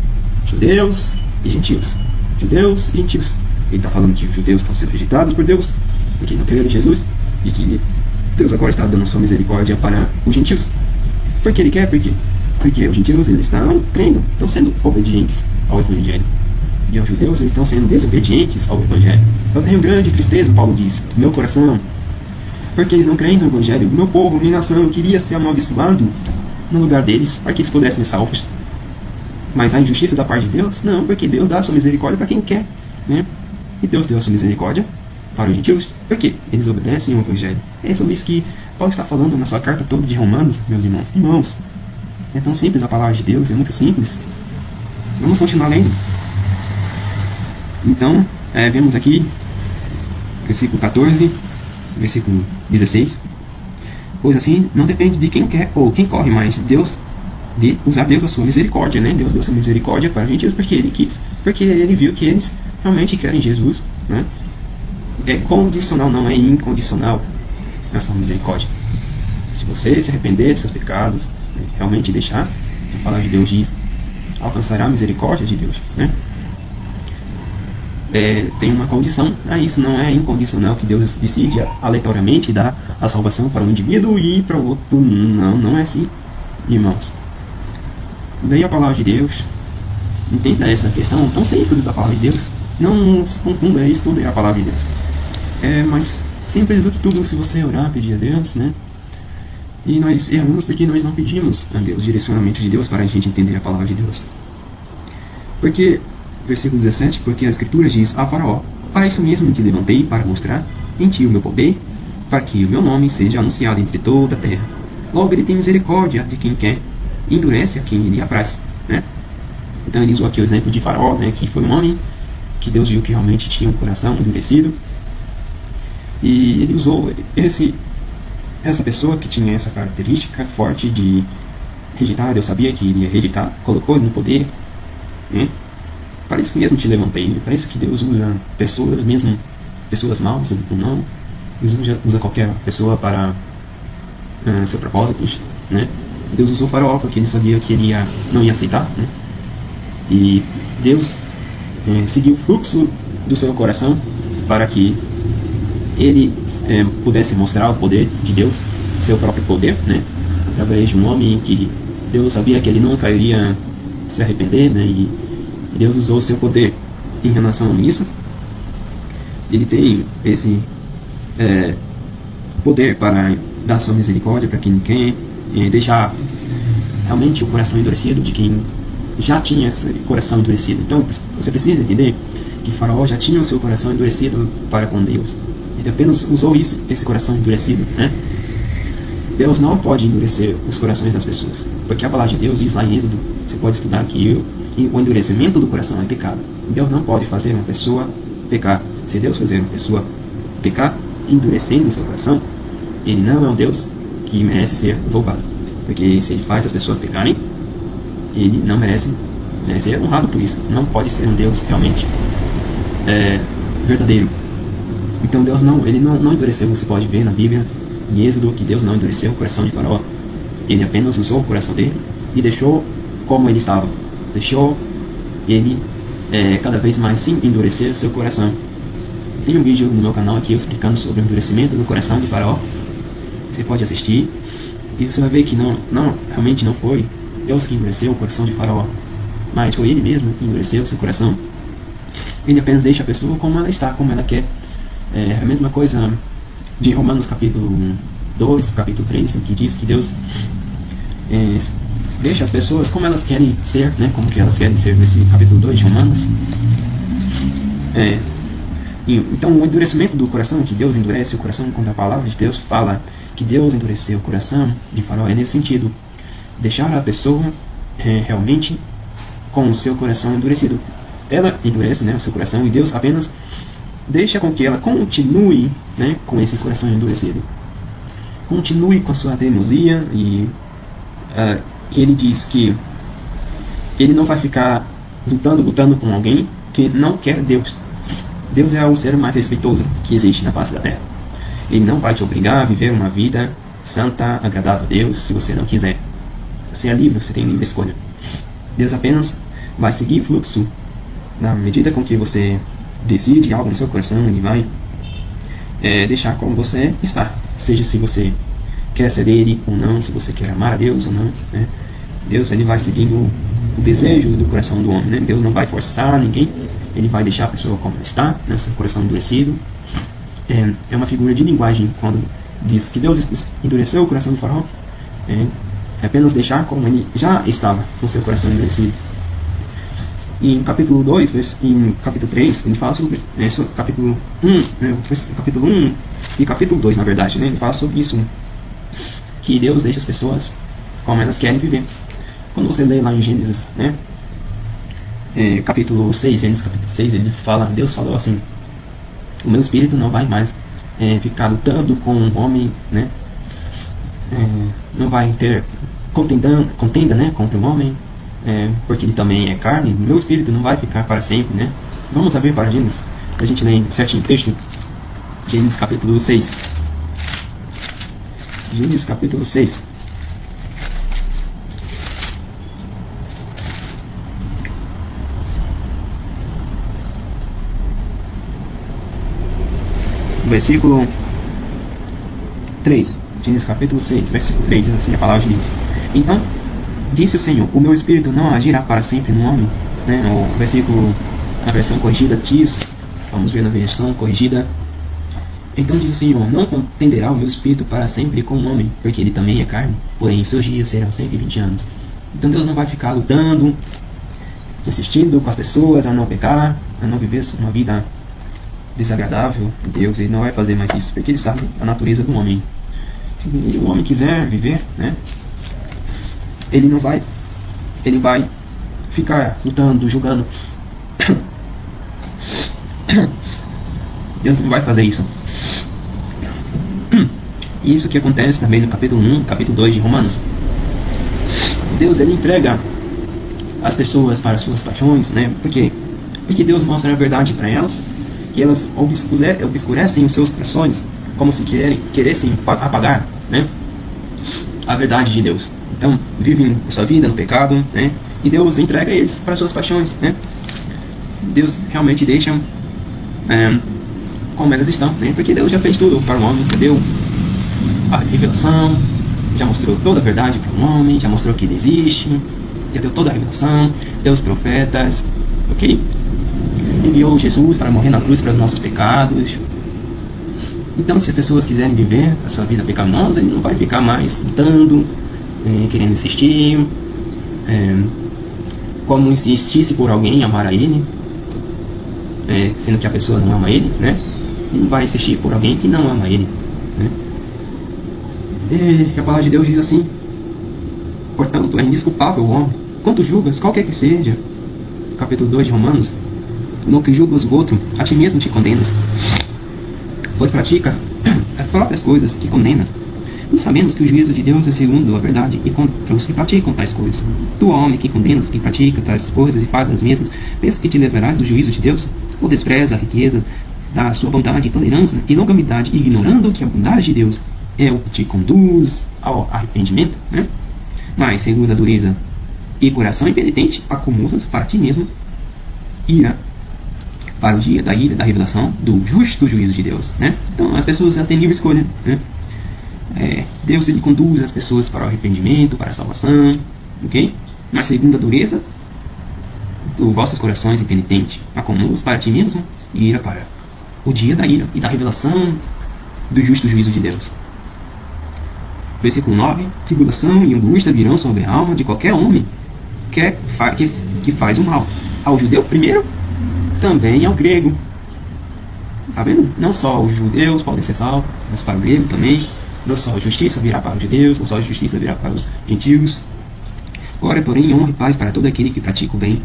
Speaker 1: judeus e gentios. Judeus e gentios. Ele está falando que os judeus estão sendo rejeitados por Deus, porque não creram em Jesus, e que Deus agora está dando sua misericórdia para os gentios. Por que ele quer? Por quê? Porque os gentios, eles estão crendo, estão sendo obedientes ao Evangelho. E os judeus, eles estão sendo desobedientes ao Evangelho. Eu tenho grande tristeza, Paulo diz, no meu coração, porque eles não creem no Evangelho. Meu povo, minha nação, queria ser amaldiçoado no lugar deles, para que eles pudessem ser salvos. Mas a injustiça da parte de Deus? Não, porque Deus dá a sua misericórdia para quem quer, né? E Deus deu a sua misericórdia para os gentios, porque eles obedecem ao Evangelho. É sobre isso que Paulo está falando na sua carta toda de Romanos, meus irmãos. Irmãos, é tão simples a palavra de Deus, é muito simples. Vamos continuar lendo. Então, vemos aqui, versículo 14, versículo 16. Pois assim, não depende de quem quer ou quem corre, mas Deus, de usar Deus a sua misericórdia, né? Deus deu a sua misericórdia para a gente porque Ele quis. Porque Ele viu que eles realmente querem Jesus, né? É condicional, não é incondicional a sua misericórdia. Se você se arrepender dos seus pecados, né, realmente deixar, a palavra de Deus diz, alcançará a misericórdia de Deus, né? Tem uma condição a isso, não é incondicional que Deus decide aleatoriamente dar a salvação para um indivíduo e para o outro. Não é assim, irmãos. Daí a palavra de Deus, entenda essa questão tão simples da palavra de Deus. Não se confunda, isso tudo é a palavra de Deus. É mais simples do que tudo se você orar, pedir a Deus, né? E nós erramos porque nós não pedimos a Deus, direcionamento de Deus para a gente entender a palavra de Deus. Porque, versículo 17, porque a Escritura diz a Faraó: para isso mesmo te levantei para mostrar em ti o meu poder, para que o meu nome seja anunciado entre toda a terra. Logo ele tem misericórdia de quem quer, e endurece a quem lhe apraz, né? Então ele usou aqui o exemplo de Faraó, né, que foi um homem que Deus viu que realmente tinha um coração endurecido, e ele usou essa pessoa que tinha essa característica forte de rejeitar. Deus sabia que iria rejeitar, colocou ele no poder, né? Para isso mesmo te levantei. Para isso que Deus usa pessoas, mesmo pessoas maus ou não. Deus usa qualquer pessoa para seu propósito, né? Deus usou o Faraó porque ele sabia que ele não ia aceitar, né? E Deus seguiu o fluxo do seu coração para que ele pudesse mostrar o poder de Deus, seu próprio poder, né? Através de um homem que Deus sabia que ele nunca iria se arrepender, né? E Deus usou o seu poder em relação a isso. Ele tem esse poder para dar sua misericórdia para quem quer, deixar realmente o coração endurecido de quem já tinha esse coração endurecido. Então você precisa entender que Faraó já tinha o seu coração endurecido para com Deus. Ele apenas usou esse coração endurecido, né? Deus não pode endurecer os corações das pessoas, porque a palavra de Deus diz lá em Êxodo, você pode estudar que o endurecimento do coração é pecado. Deus não pode fazer uma pessoa pecar. Se Deus fazer uma pessoa pecar, endurecendo o seu coração, ele não é um Deus que merece ser louvado. Porque se ele faz as pessoas pecarem, ele não merece ser honrado por isso. Não pode ser um Deus realmente verdadeiro. Então Deus não endureceu. Você pode ver na Bíblia, em Êxodo, que Deus não endureceu o coração de Faraó. Ele apenas usou o coração dele e deixou como ele estava. Deixou ele cada vez mais sim endurecer o seu coração. Tem um vídeo no meu canal aqui explicando sobre o endurecimento do coração de Faraó. Você pode assistir e você vai ver que realmente não foi Deus que endureceu o coração de Faraó, mas foi ele mesmo que endureceu o seu coração. Ele apenas deixa a pessoa como ela está, como ela quer. É a mesma coisa de Romanos capítulo 2, capítulo 3, que diz que Deus deixa as pessoas como elas querem ser, né? Como que elas querem ser, nesse capítulo 2 de Romanos. Então o endurecimento do coração, que Deus endurece o coração, quando a palavra de Deus fala que Deus endureceu o coração de Faraó, é nesse sentido: deixar a pessoa realmente com o seu coração endurecido. Ela endurece, né, o seu coração, e Deus apenas deixa com que ela continue, né, com esse coração endurecido. Continue com a sua teimosia, e que ele diz que ele não vai ficar lutando com alguém que não quer Deus. Deus é o ser mais respeitoso que existe na face da terra. Ele não vai te obrigar a viver uma vida santa, agradável a Deus, se você não quiser. Você é livre, você tem livre escolha. Deus apenas vai seguir o fluxo. Na medida com que você decide algo no seu coração, Ele vai deixar como você está. Seja se você quer ser dele ou não, se você quer amar a Deus ou não, né? Deus ele vai seguindo o desejo do coração do homem, né? Deus não vai forçar ninguém. Ele vai deixar a pessoa como está, né? Seu coração endurecido. É uma figura de linguagem quando diz que Deus endureceu o coração do Faraó. É apenas deixar como ele já estava, com seu coração endurecido. Em capítulo 2, em capítulo 3, ele fala sobre capítulo 1, capítulo 1 e capítulo 2, na verdade, né? Ele fala sobre isso, que Deus deixa as pessoas como elas querem viver. Quando você lê lá em Gênesis, né? Capítulo 6, Gênesis capítulo 6, Deus falou assim: o meu espírito não vai mais ficar lutando com um homem, né? Não vai ter contenda, né, contra um homem, porque ele também é carne. O meu espírito não vai ficar para sempre, né? Vamos abrir para Gênesis, a gente lê certinho o texto. Gênesis capítulo 6. Gênesis capítulo 6. Versículo 3. Gênesis capítulo 6, versículo 3, diz assim a palavra de Deus: então disse o Senhor: o meu espírito não agirá para sempre no homem, né? O versículo, a versão corrigida diz, vamos ver na versão corrigida: então diz o Senhor: não contenderá o meu espírito para sempre com o homem, porque ele também é carne, porém os seus dias serão 120 anos. Então Deus não vai ficar lutando, insistindo com as pessoas a não pecar, a não viver uma vida desagradável a Deus. Ele não vai fazer mais isso, porque ele sabe a natureza do homem. Se o homem quiser viver, né, ele vai ficar lutando, julgando. Deus não vai fazer isso. E isso que acontece também no capítulo 1, capítulo 2 de Romanos. Deus ele entrega as pessoas para as suas paixões, né? Porque Deus mostra a verdade para elas, que elas obscurecem os seus corações, como se queressem apagar, né, a verdade de Deus. Então vivem sua vida no pecado, né? E Deus entrega eles para suas paixões, né? Deus realmente deixa como elas estão, né? Porque Deus já fez tudo para o homem, já deu a revelação, já mostrou toda a verdade para o homem, já mostrou que ele existe, já deu toda a revelação, deu os profetas, ok? Enviou Jesus para morrer na cruz para os nossos pecados. Então, se as pessoas quiserem viver a sua vida pecaminosa, ele não vai ficar mais lutando, querendo insistir, como insistisse por alguém amar a ele, sendo que a pessoa não ama ele, né? Ele não vai insistir por alguém que não ama ele, né? E a palavra de Deus diz assim: portanto, é indesculpável o homem, quanto julgas, qualquer que seja. Capítulo 2 de Romanos: no que julgas o outro, a ti mesmo te condenas, pois pratica as próprias coisas que condenas. E sabemos que o juízo de Deus é segundo a verdade e contra os que praticam tais coisas. Tu, homem, que condenas quem pratica tais coisas e faz as mesmas, pensas que te livrarás do juízo de Deus? Ou despreza a riqueza da sua bondade, tolerância e longanimidade, ignorando que a bondade de Deus é o que te conduz ao arrependimento, né? Mas, segundo a dureza e coração impenitente, acumulas para ti mesmo ira para o dia da ira, da revelação do justo juízo de Deus, né? Então, as pessoas já têm livre escolha, né? Deus, ele conduz as pessoas para o arrependimento, para a salvação, ok? Mas, segundo a dureza dos vossos corações impenitentes, acumulas para ti mesmo ira para o dia da ira e da revelação do justo juízo de Deus. Versículo 9: tribulação e angústia virão sobre a alma de qualquer homem que faz o mal, ao judeu primeiro, também ao grego. Tá vendo? Não só os judeus podem ser salvos, mas para o grego também. Não só a justiça virá para os judeus, não só a justiça virá para os gentios. Agora, porém, honra e paz para todo aquele que pratica o bem,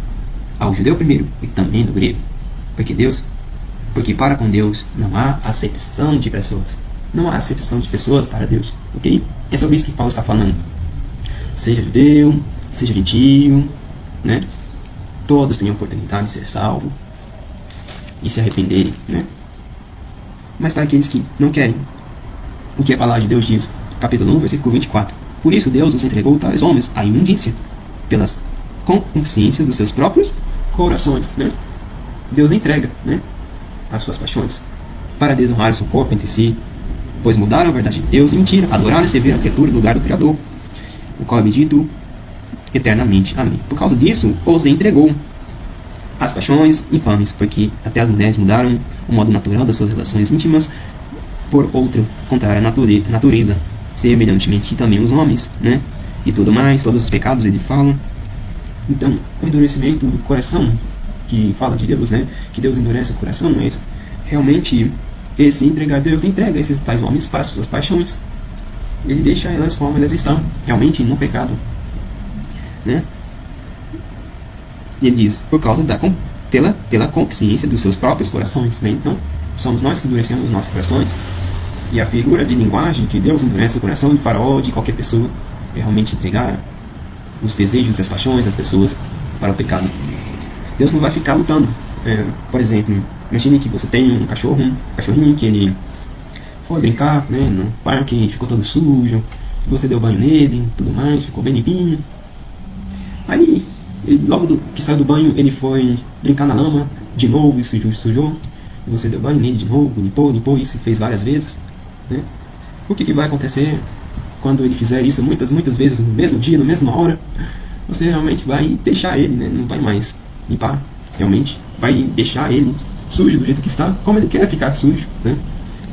Speaker 1: ao judeu primeiro e também do grego. Porque para com Deus não há acepção de pessoas. Não há acepção de pessoas para Deus, ok? É sobre isso que Paulo está falando. Seja judeu, seja gentio, né? Todos têm a oportunidade de ser salvos e se arrependerem, né? Mas para aqueles que não querem, o que a palavra de Deus diz, capítulo 1, versículo 24: por isso Deus os entregou tais homens à imundícia, pelas consciências dos seus próprios corações, né? Deus entrega, né, as suas paixões para desonrar o seu corpo entre si, pois mudaram a verdade de Deus em mentira, adoraram e serviram a criatura no lugar do Criador, o qual é bendito eternamente. Amém. Por causa disso, os entregou às paixões infames, porque até as mulheres mudaram o modo natural das suas relações íntimas por outra contrária à natureza, semelhantemente também os homens, né? E tudo mais, todos os pecados ele fala. Então, o endurecimento do coração, que fala de Deus, né? Que Deus endurece o coração, mas realmente esse entregar, Deus entrega esses tais homens para as suas paixões. Ele deixa elas como elas estão, realmente no pecado, né? E ele diz, por causa pela consciência dos seus próprios corações, né? Então, somos nós que endurecemos os nossos corações. E a figura de linguagem que Deus endurece o coração de Faraó, de qualquer pessoa, é realmente entregar os desejos e as paixões das pessoas para o pecado. Deus não vai ficar lutando. Por exemplo, imagine que você tem um cachorrinho que ele foi brincar, né, no parque, ficou todo sujo, você deu banho nele, tudo mais, ficou bem limpinho. Aí, logo que saiu do banho, ele foi brincar na lama de novo e sujou. E você deu banho nele de novo, limpou isso e fez várias vezes, né? O que vai acontecer quando ele fizer isso muitas vezes no mesmo dia, na mesma hora? Você realmente vai deixar ele, né? Não vai mais limpar, realmente. Vai deixar ele sujo do jeito que está, como ele quer ficar sujo, né?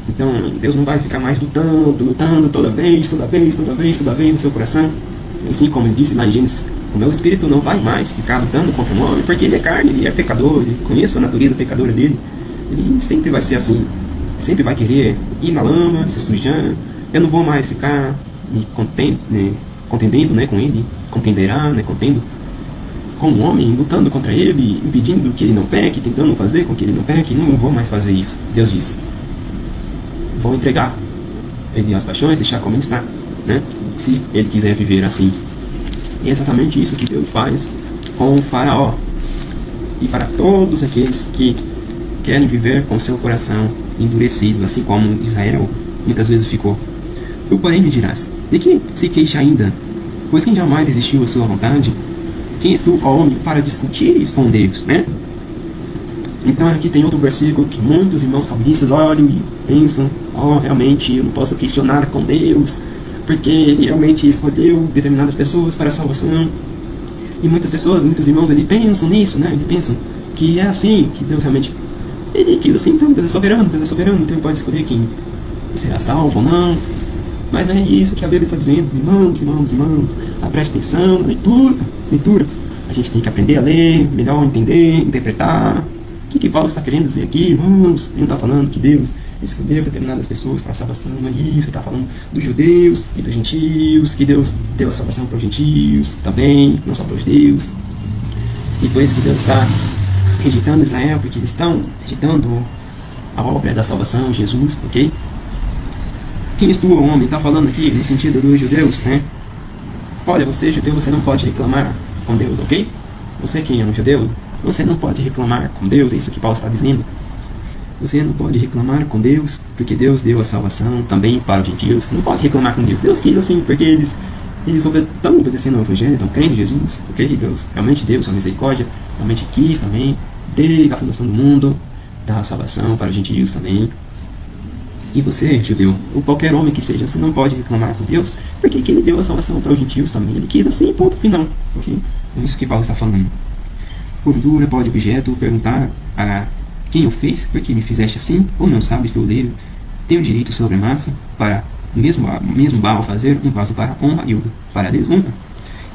Speaker 1: Então, Deus não vai ficar mais lutando toda vez no seu coração. Assim como ele disse lá em Gênesis, o meu espírito não vai mais ficar lutando contra o homem, porque ele é carne, ele é pecador, ele conhece a natureza pecadora dele. Ele sempre vai ser assim, sempre vai querer ir na lama, se sujar. Eu não vou mais ficar me contendendo, né, com ele, contendo com o homem, lutando contra ele, impedindo que ele não peque, tentando fazer com que ele não peque. Não vou mais fazer isso. Deus disse, vou entregar ele às paixões, deixar como ele está, né, se ele quiser viver assim. E é exatamente isso que Deus faz com o Faraó e para todos aqueles que querem viver com seu coração endurecido, assim como Israel muitas vezes ficou. Tu, porém, me dirás, de que se queixa ainda? Pois quem jamais existiu a sua vontade, Quem és tu, ó homem, para discutires com Deus, né? Então aqui tem outro versículo que muitos irmãos calvinistas olham e pensam: realmente eu não posso questionar com Deus, porque Ele realmente escolheu determinadas pessoas para a salvação. E muitas pessoas, muitos irmãos, eles pensam nisso, né? Eles pensam que é assim, que Deus realmente, Ele quis assim, então Deus é soberano, então Ele pode escolher quem será salvo ou não. Mas não é isso que a Bíblia está dizendo, irmãos, preste atenção na leitura. A gente tem que aprender a ler, melhor entender, interpretar. O que Paulo está querendo dizer aqui, irmãos? Ele não está falando que Deus escolheu determinadas pessoas para a salvação, não é isso. Ele está falando dos judeus e dos gentios, que Deus deu a salvação para os gentios também, não só para os judeus. E por isso que Deus está rejeitando Israel, porque eles estão rejeitando a obra da salvação, Jesus, ok? Quem és tu, homem? Está falando aqui no sentido dos judeus, né? Olha, você judeu, você não pode reclamar com Deus, ok? Você que é um judeu, você não pode reclamar com Deus, é isso que Paulo está dizendo. Você não pode reclamar com Deus, porque Deus deu a salvação também para os gentios. Não pode reclamar com Deus. Deus quis assim, porque eles estão obedecendo ao Evangelho, estão crendo em Jesus, ok? Deus, a misericórdia, realmente quis também, desde a fundação do mundo, dar a salvação para os gentios também. E você, judeu, ou qualquer homem que seja, você não pode reclamar com Deus, porque Ele deu a salvação para os gentios também. Ele quis assim, ponto final, ok? É isso que Paulo está falando. Porventura pode o objeto perguntar a quem o fez, por que me fizeste assim, ou não sabe que o oleiro tem o direito sobre a massa para mesmo barro fazer um vaso para honra e outro para desonra.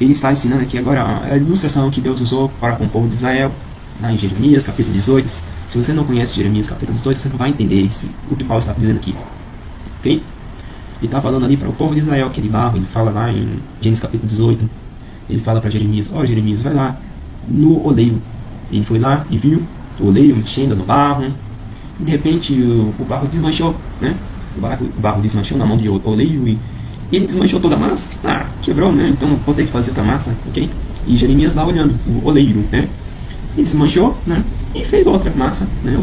Speaker 1: Ele está ensinando aqui agora a ilustração que Deus usou para com o povo de Israel, lá em Jeremias capítulo 18. Se você não conhece Jeremias capítulo 18, você não vai entender o que Paulo está dizendo aqui, ok? Ele está falando ali para o povo de Israel, aquele barro. Ele fala lá em Gênesis capítulo 18, ele fala para Jeremias: Jeremias, vai lá no oleiro. Ele foi lá e viu o oleiro mexendo no barro, e de repente o barro desmanchou, né? O barro desmanchou na mão de oleiro e ele desmanchou toda a massa. Quebrou, né? Então vou ter que fazer outra massa, ok? E Jeremias lá olhando o oleiro, né? Ele desmanchou, né? E fez outra massa, né?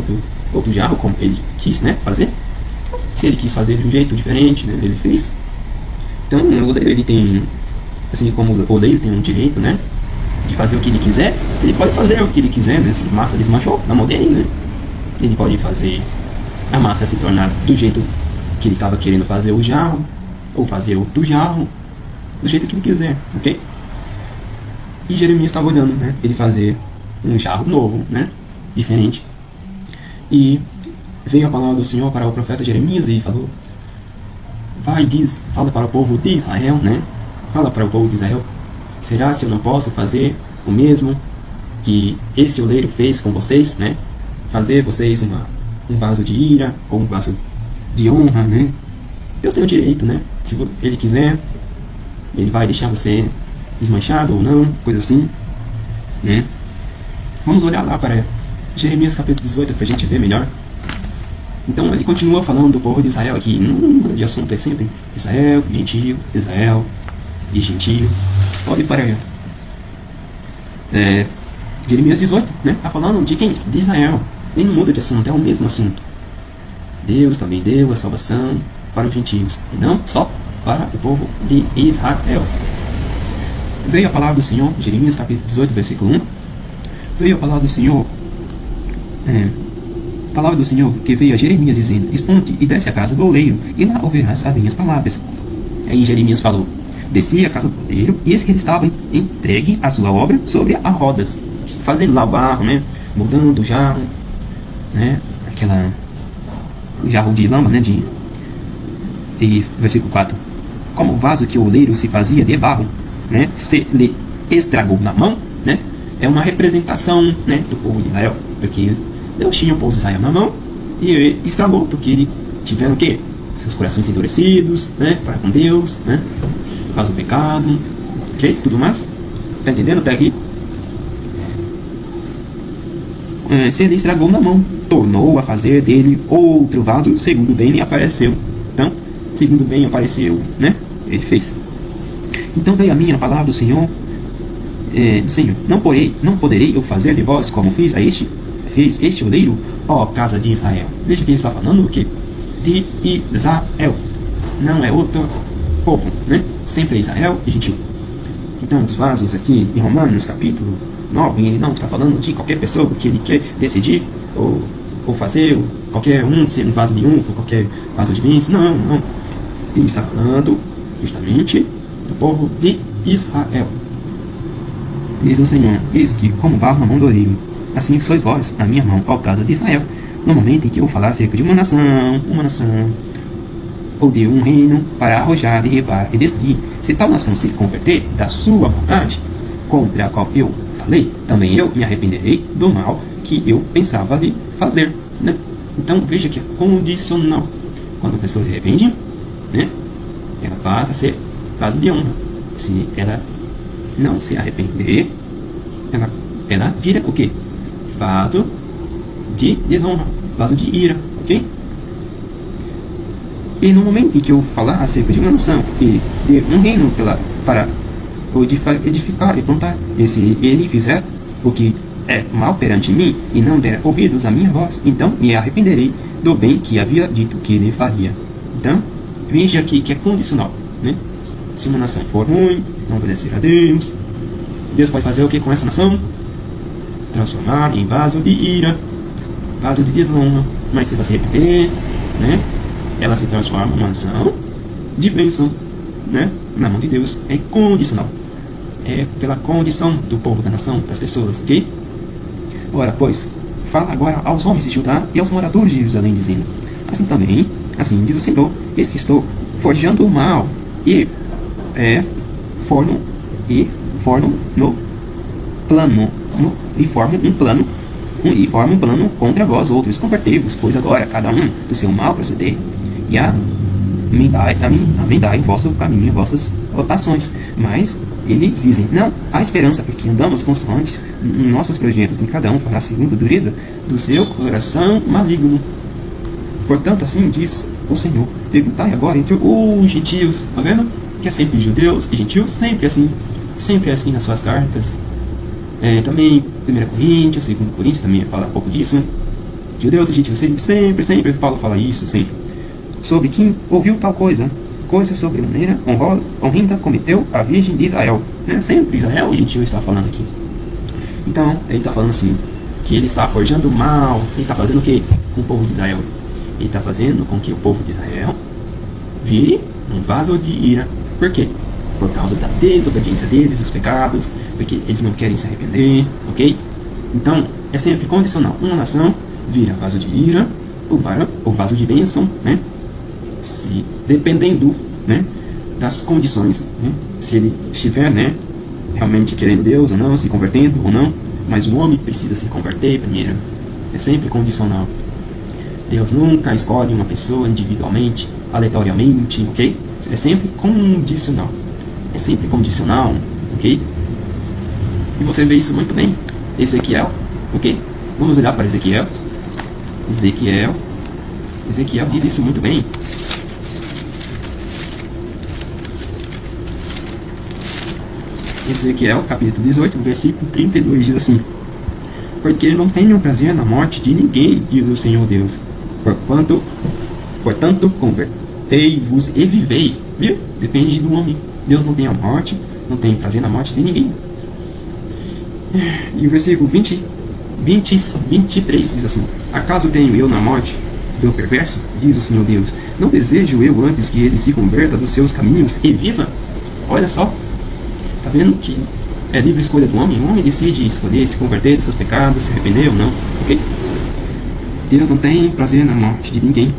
Speaker 1: Outro jarro, como ele quis, né? Fazer. Se ele quis fazer de um jeito diferente, né? Ele fez. Então o oleiro, ele tem, assim como o oleiro tem um direito, né? De fazer o que ele quiser, ele pode fazer o que ele quiser, né? Se a massa desmanchou na mão dele, né? Ele pode fazer a massa se tornar do jeito que ele estava querendo fazer o jarro, ou fazer outro jarro, do jeito que ele quiser, ok? E Jeremias estava olhando, né? Ele fazer um jarro novo, né? Diferente. E veio a palavra do Senhor para o profeta Jeremias e falou: fala para o povo de Israel, né? Fala para o povo de Israel: será se eu não posso fazer o mesmo que esse oleiro fez com vocês, né? Fazer vocês um vaso de ira ou um vaso de honra, né? Deus tem o direito, né? Se Ele quiser, Ele vai deixar você desmanchado ou não, coisa assim, né? Vamos olhar lá para Jeremias capítulo 18 para a gente ver melhor. Então ele continua falando do povo de Israel aqui. De assunto é sempre Israel, gentio, Israel e gentio. Olhe para Jeremias 18, né? Está falando de quem? De Israel. Ele não muda de assunto, é o mesmo assunto. Deus também deu a salvação para os gentios, e não só para o povo de Israel. Veio a palavra do Senhor, Jeremias capítulo 18, versículo 1. Veio a palavra do Senhor, que veio a Jeremias dizendo: desponte e desce à casa do oleiro, e lá ouvirás as minhas palavras. Aí Jeremias falou: desci à casa do oleiro, e eis que ele estava entregue à sua obra sobre as rodas, fazendo lá o barro, né? Mudando o jarro, né? O jarro de lama, né? E versículo 4: como o vaso que o oleiro se fazia de barro, né? Se lhe estragou na mão, né? É uma representação, né? Do povo de Israel, porque Deus tinha o povo de Israel na mão e ele estragou, porque eles tiveram o quê? Seus corações endurecidos, né? Para com Deus, né? Por causa do pecado, ok? Tudo mais. Tá entendendo até aqui? Se ele estragou na mão, tornou a fazer dele outro vaso, segundo bem lhe apareceu. Então, segundo bem apareceu, né? Ele fez. Então veio a mim a palavra do Senhor, Senhor, não poderei eu fazer de vós como fez este oleiro, ó casa de Israel. Veja que ele está falando o quê? De Israel. Não é outro povo, né? Sempre é Israel e gentil. Então, os vasos aqui em Romanos, capítulo 9, ele não está falando de qualquer pessoa que ele quer decidir ou fazer, ou qualquer um ser um vaso de uva, ou qualquer vaso de vinho. Não, não. Ele está falando justamente do povo de Israel. Diz o Senhor: eis que como barro na mão do oleiro, assim sois vós na minha mão, ao caso de Israel. No momento em que eu falar acerca de uma nação, ou de um reino, para arrojar, derribar e destruir, se tal nação se converter da sua vontade, contra a qual eu falei, também eu me arrependerei do mal que eu pensava de fazer, né? Então veja que é condicional. Quando a pessoa se arrepende, né, ela passa a ser vaso de honra. Se ela não se arrepender, ela vira o quê? Vaso de desonra, vaso de ira, ok? E no momento em que eu falar acerca de uma nação e de um reino para edificar e plantar, e se ele fizer o que é mal perante mim e não der ouvidos à minha voz, então me arrependerei do bem que havia dito que ele faria. Então, veja aqui que é condicional, né? Se uma nação for ruim, não obedecer a Deus, Deus pode fazer o que com essa nação? Transformar em vaso de ira, vaso de desonra. Mas se ela se arrepender, né, ela se transforma numa nação de bênção, né, na mão de Deus. É condicional. É pela condição do povo, da nação, das pessoas, ok? Ora, pois, fala agora aos homens de Judá e aos moradores de Jerusalém, dizendo: assim também, assim diz o Senhor, eis que estou forjando o mal e forno no plano e formo um plano contra vós outros. Convertei-vos, pois agora cada um do seu mal proceder, e amendai o vosso caminho, vossas ações. Mas eles dizem: não há esperança, porque andamos consoantes em nossos projetos, e cada um fará segundo a dureza do seu coração maligno. Portanto, assim diz o Senhor: perguntai agora entre os gentios. Está vendo? Que é sempre judeus e gentios, sempre assim nas suas cartas. Também 1 Coríntios, 2 Coríntios também fala um pouco disso. Judeus e gentios, sempre Paulo fala isso, sempre. Sobre quem ouviu tal coisa sobremaneira honrenda cometeu a Virgem de Israel, né? Sempre Israel e gentio está falando aqui. Então, ele está falando assim, que ele está forjando mal. Ele está fazendo o que com o povo de Israel? Ele está fazendo com que o povo de Israel vire um vaso de ira. Por quê? Por causa da desobediência deles, dos pecados, porque eles não querem se arrepender, ok? Então, é sempre condicional. Uma nação vira vaso de ira ou vaso de bênção, né? Se dependendo, né, das condições, né? Se ele estiver, né, realmente querendo Deus ou não, se convertendo ou não. Mas o homem precisa se converter primeiro. É sempre condicional. Deus nunca escolhe uma pessoa individualmente, aleatoriamente, ok? É sempre condicional. É sempre condicional, ok? E você vê isso muito bem. Ezequiel, ok? Vamos olhar para Ezequiel. Ezequiel diz isso muito bem. Ezequiel, capítulo 18, versículo 32, diz assim: porque não tenho prazer na morte de ninguém, diz o Senhor Deus. Portanto, convertei-vos e vivei. Viu? Depende do homem. Deus não tem a morte, não tem prazer na morte de ninguém. E o versículo 23 diz assim: acaso tenho eu na morte do perverso, diz o Senhor Deus? Não desejo eu antes que ele se converta dos seus caminhos e viva? Olha só, tá vendo que é livre escolha do homem? O homem decide escolher se converter dos seus pecados, se arrepender ou não, ok? Deus não tem prazer na morte de ninguém.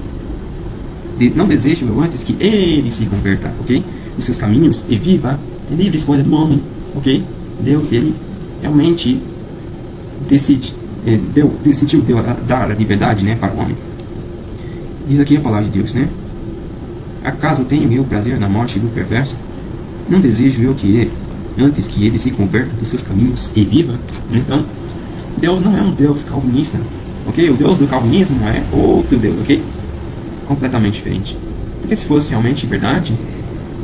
Speaker 1: Não desejo eu antes que ele se converta, ok? Dos seus caminhos e viva. É livre escolha do homem, ok? Deus, ele realmente decidiu dar a liberdade, né, para o homem. Diz aqui a palavra de Deus, né? Acaso tenho eu prazer na morte do perverso? Não desejo eu antes que ele se converta dos seus caminhos e viva? Então, Deus não é um Deus calvinista, ok? O Deus do calvinismo é outro Deus, ok? Completamente diferente. Porque se fosse realmente verdade,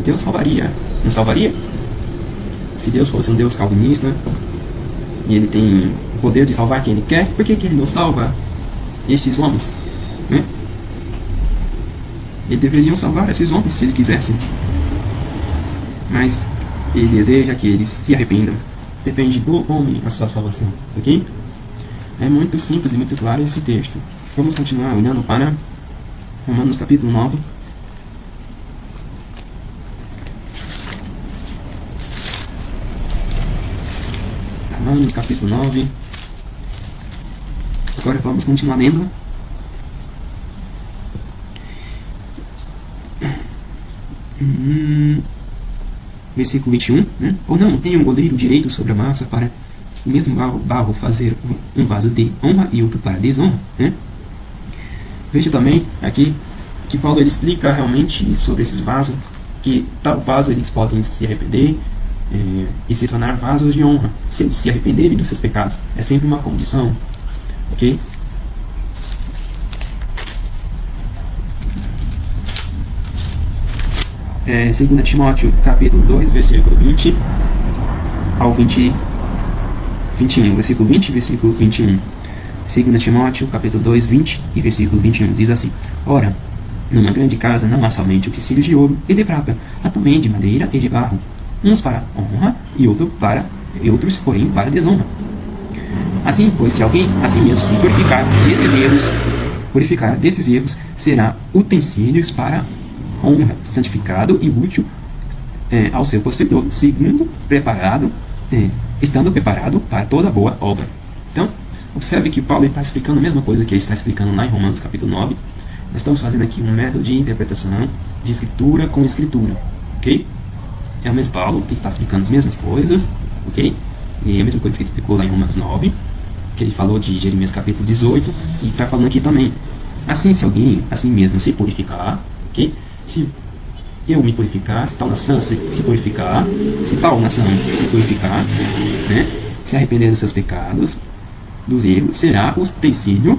Speaker 1: Deus salvaria. Não salvaria? Se Deus fosse um Deus calvinista e ele tem o poder de salvar quem ele quer, por que ele não salva estes homens, né? Ele deveria salvar esses homens se ele quisesse. Mas Ele deseja que eles se arrependam. Depende do homem a sua salvação, ok? É muito simples e muito claro esse texto. Vamos continuar olhando para Romanos capítulo 9. Romanos capítulo 9. Agora vamos continuar lendo. Versículo 21, né? Ou não, tem um goleiro direito sobre a massa para o mesmo barro fazer um vaso de honra e outro para desonra, né? Veja também aqui que Paulo ele explica realmente sobre esses vasos, que tal vaso eles podem se arrepender e se tornar vasos de honra, se eles se arrependerem dos seus pecados. É sempre uma condição, ok? Segundo Timóteo, capítulo 2, versículo 20 ao 21, versículo 20 e versículo 21. Segundo Timóteo, capítulo 2, 20 e versículo 21, diz assim: Ora, numa grande casa não há somente utensílios de ouro e de prata, há também de madeira e de barro, uns para honra e outros, porém, para desonra. Assim, pois, se alguém a si mesmo se purificar desses erros, será utensílios para honra, santificado e útil ao seu possuidor, estando preparado para toda boa obra. Então, observe que Paulo está explicando a mesma coisa que ele está explicando lá em Romanos capítulo 9. Nós estamos fazendo aqui um método de interpretação de escritura com escritura, ok? É o mesmo Paulo que está explicando as mesmas coisas, ok? E é a mesma coisa que ele explicou lá em Romanos 9, que ele falou de Jeremias capítulo 18, e está falando aqui também. Assim, se alguém assim mesmo se purificar, ok? Se eu me purificar, se tal nação se purificar, né? Se arrepender dos seus pecados, dos erros, será o utensílio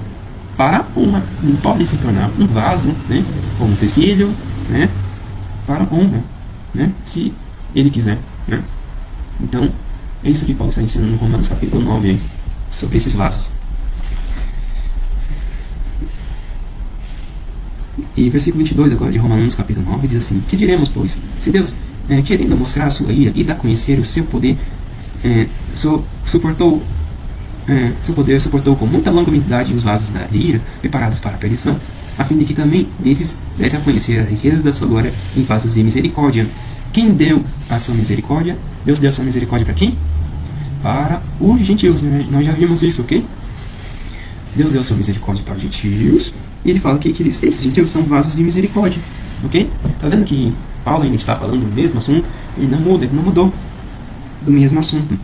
Speaker 1: para honra. Não pode se tornar um vaso, né? Ou um utensílio, né? Para honra, né? Se ele quiser, né? Então, é isso que Paulo está ensinando no Romanos capítulo 9 sobre esses vasos. E versículo 22 agora de Romanos capítulo 9 diz assim: Que diremos, pois? Se Deus, querendo mostrar a sua ira e dar a conhecer o seu poder, suportou com muita longanimidade os vasos da ira preparados para a perdição, a fim de que também desses desse a conhecer a riqueza da sua glória em vasos de misericórdia. Quem deu a sua misericórdia? Deus deu a sua misericórdia para quem? Para os gentios, né? Nós já vimos isso, ok? Deus deu a sua misericórdia para os gentios. E ele fala que esses gentios são vasos de misericórdia, ok? Tá vendo que Paulo ainda está falando do mesmo assunto? Ele não mudou do mesmo assunto. Ele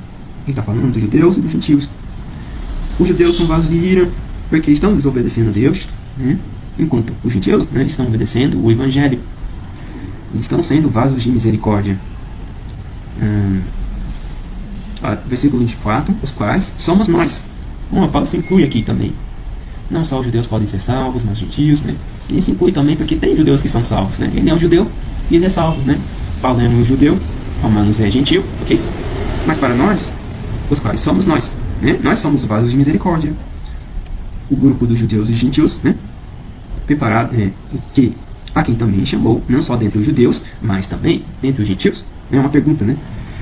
Speaker 1: está falando dos judeus e dos gentios. Os judeus são vasos de ira porque estão desobedecendo a Deus, né? Enquanto os gentios, né, estão obedecendo o Evangelho. Eles estão sendo vasos de misericórdia. Versículo 24, os quais somos nós. Paulo se inclui aqui também. Não só os judeus podem ser salvos, mas os gentios, né? Ele se inclui também porque tem judeus que são salvos, né? Ele é um judeu e ele é salvo, né? Paulo é um judeu, Romanos é gentil, ok? Mas para nós, os quais somos nós, né? Nós somos os vasos de misericórdia. O grupo dos judeus e gentios, né? Preparado, que a quem também chamou, não só dentre os judeus, mas também dentre os gentios. É uma pergunta, né?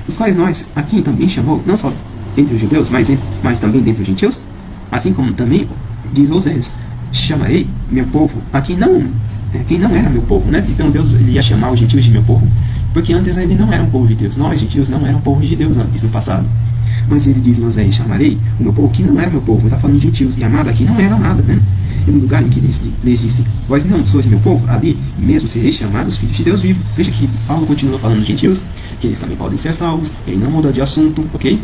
Speaker 1: Os quais nós, a quem também chamou, não só dentre os judeus, mas também dentre os gentios, assim como também diz Oséias: chamarei meu povo a quem não era meu povo, né? Então Deus ia chamar os gentios de meu povo, porque antes ele não era um povo de Deus. Nós, gentios, não eram povo de Deus antes, no passado. Mas ele diz em Oséias: chamarei o meu povo que não era meu povo. Ele está falando de gentios, e amada aqui não era amada, né? E no lugar em que lhes disse: vós não sois meu povo, ali mesmo sereis chamados filhos de Deus vivo. Veja que Paulo continua falando de gentios, que eles também podem ser salvos. Ele não muda de assunto, ok?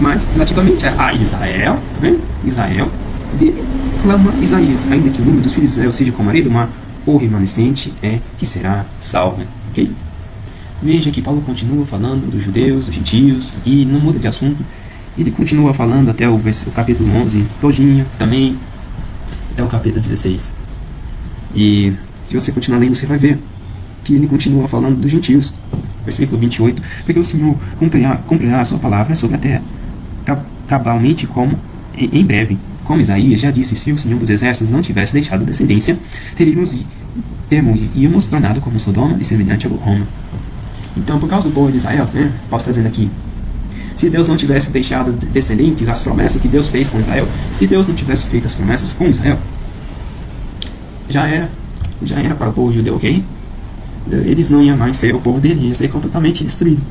Speaker 1: Mas relativamente a Israel, tá vendo? Israel clama Isaías: ainda que o número dos filhos de Israel seja como a areia do mar, o remanescente é que será salvo, ok? Veja que Paulo continua falando dos judeus, dos gentios, e não muda de assunto. Ele continua falando até o capítulo 11 todinho, também até o capítulo 16. E se você continuar lendo, você vai ver que ele continua falando dos gentios. Versículo 28: porque o Senhor cumprirá a sua palavra sobre a terra, cabalmente como em breve. Como Isaías já disse: se o Senhor dos Exércitos não tivesse deixado descendência, íamos tornado como Sodoma e semelhante a Roma. Então, por causa do povo de Israel, né, Paulo está dizendo aqui, se Deus não tivesse deixado descendentes as promessas que Deus fez com Israel, se Deus não tivesse feito as promessas com Israel, já era para o povo judeu, ok? Eles não iam mais ser o povo dele, ia ser completamente destruído.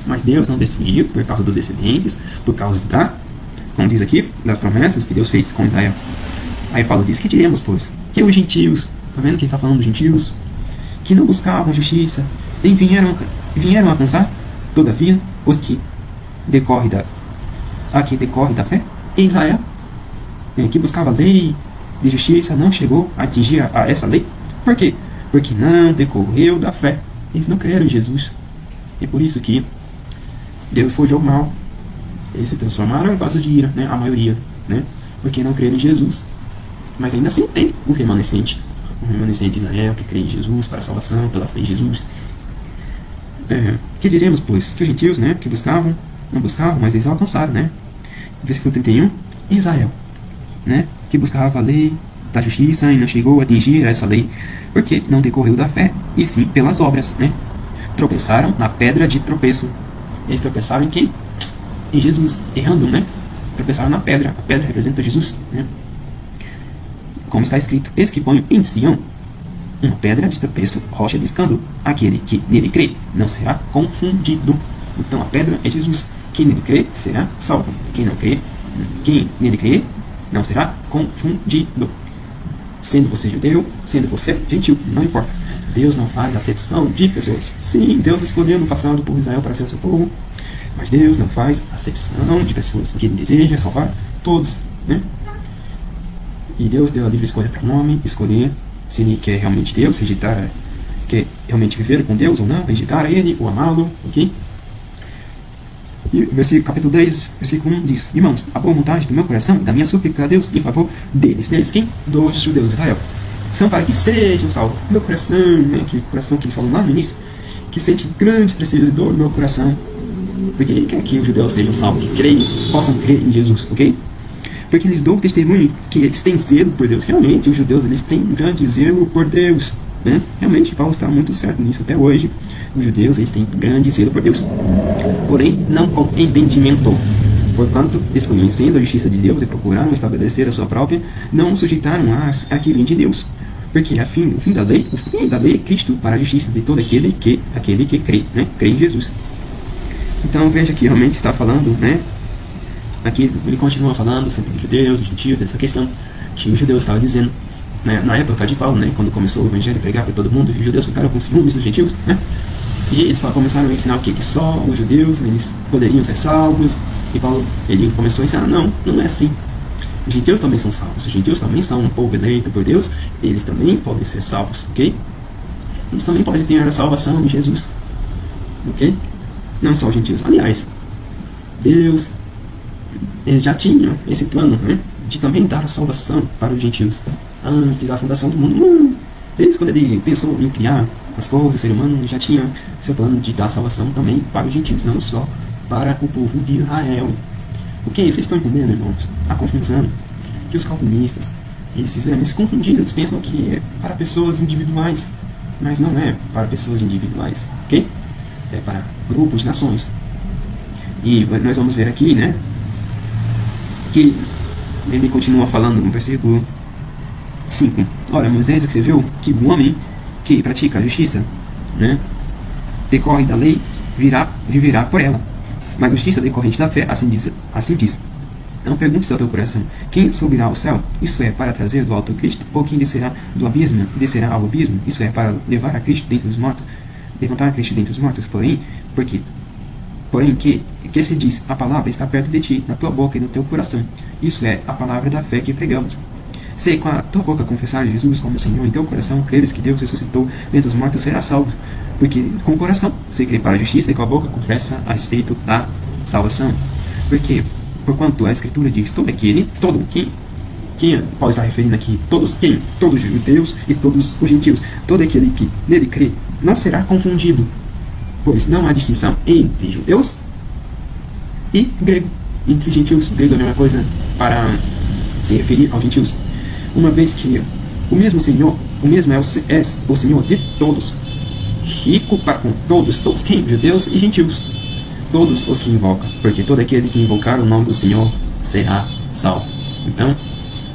Speaker 1: Mas Deus não destruiu por causa dos descendentes, por causa como diz aqui, das promessas que Deus fez com Israel. Aí Paulo diz, que diremos, pois? Que os gentios, tá vendo que ele está falando dos gentios? Que não buscavam justiça, nem vieram alcançar, todavia, os que decorre da fé, em Israel, que buscava a lei de justiça, não chegou a atingir a essa lei. Por quê? Porque não decorreu da fé. Eles não creram em Jesus. E por isso que Deus forjou o mal. Eles se transformaram em vaso de ira, né? A maioria, né? Porque não creram em Jesus. Mas ainda assim tem o remanescente de Israel que crê em Jesus para a salvação pela fé em Jesus. Que diremos, pois? Que os gentios, né, que não buscavam, mas eles alcançaram, né? Versículo 31, Israel, né, que buscava a lei da justiça e não chegou a atingir essa lei, porque não decorreu da fé, e sim pelas obras, né? Tropeçaram na pedra de tropeço. Eles tropeçaram em quem? Em Jesus, errando, né? Tropeçaram na pedra. A pedra representa Jesus, né? Como está escrito, eis que ponho em Sião uma pedra de tropeço, rocha de escândalo. Aquele que nele crê não será confundido. Então a pedra é Jesus. Quem nele crê será salvo. Quem nele crê não será confundido. Sendo você judeu, sendo você gentil, não importa. Deus não faz acepção de pessoas. Sim, Deus escolheu no passado o povo de Israel para ser o seu povo, mas Deus não faz acepção de pessoas. O que Ele deseja é salvar todos, né? E Deus deu a livre escolha para o homem escolher se ele quer realmente Deus, quer realmente viver com Deus ou não, rejeitar Ele ou amá-lo, ok? E capítulo 10, versículo 1 diz: Irmãos, a boa vontade do meu coração, da minha súplica a Deus em favor deles quem? Dos judeus de Israel, são para que sejam salvos. Meu coração, né, que coração que ele falou lá no início, que sente grande tristeza e dor no meu coração, porque ele quer que os judeus sejam salvos, que possam crer em Jesus, ok? Porque eles dão testemunho que eles têm zelo por Deus. Realmente, os judeus, eles têm um grande zelo por Deus, né? Realmente, Paulo está muito certo nisso até hoje. Os judeus, eles têm grande zelo por Deus, porém não com entendimento, porquanto, desconhecendo a justiça de Deus e procuraram estabelecer a sua própria, não sujeitaram a que vem de Deus, porque o fim da lei é Cristo para a justiça de todo aquele que crê, né? Crê em Jesus. Então veja que realmente está falando, né? Aqui ele continua falando sobre os judeus, os gentios, dessa questão que os judeus estavam dizendo, né, na época de Paulo, né, quando começou o evangelho a pregar para todo mundo, os judeus ficaram com ciúmes dos gentios, né? E eles começaram a ensinar o que só os judeus eles poderiam ser salvos. E Paulo ele começou a ensinar: não é assim. Os gentios também são salvos. Os gentios também são um povo eleito por Deus. Eles também podem ser salvos, ok? Eles também podem ter a salvação em Jesus, ok? Não só os gentios. Aliás, Deus já tinha esse plano, né, de também dar a salvação para os gentios antes da fundação do mundo. Desde quando ele pensou em criar as coisas, o ser humano já tinha seu plano de dar salvação também para os gentios, não só para o povo de Israel. Ok? Vocês estão entendendo, irmãos? A confusão que os calvinistas eles fizeram, eles confundiram, eles pensam que é para pessoas individuais, mas não é para pessoas individuais, ok? É para grupos, nações. E nós vamos ver aqui, né, que ele continua falando no versículo 5. Ora, Moisés escreveu que o homem que pratica a justiça, né, decorre da lei, viverá por ela. Mas a justiça decorrente da fé, assim diz. Não perguntes ao teu coração: quem subirá ao céu? Isso é, para trazer do alto Cristo? Ou quem descerá ao abismo? Isso é, para levar a Cristo dentre os mortos? Levantar a Cristo dentre os mortos? Porém, que se diz: a palavra está perto de ti, na tua boca e no teu coração. Isso é a palavra da fé que pregamos. Se com a tua boca confessar Jesus como Senhor, em teu coração creres que Deus ressuscitou dentre os mortos, será salvo. Porque com o coração se crê para a justiça e com a boca confessa a respeito da salvação. Porque, porquanto a Escritura diz: todo quem Paulo está referindo aqui? Todos os judeus e todos os gentios. Todo aquele que nele crê não será confundido, pois não há distinção entre judeus e grego. Entre gentios, grego é a mesma coisa para se referir aos gentios, uma vez que o mesmo Senhor, o mesmo é o Senhor de todos, rico para com todos quem? Judeus e gentios, todos os que invocam, porque todo aquele que invocar o nome do Senhor será salvo. Então,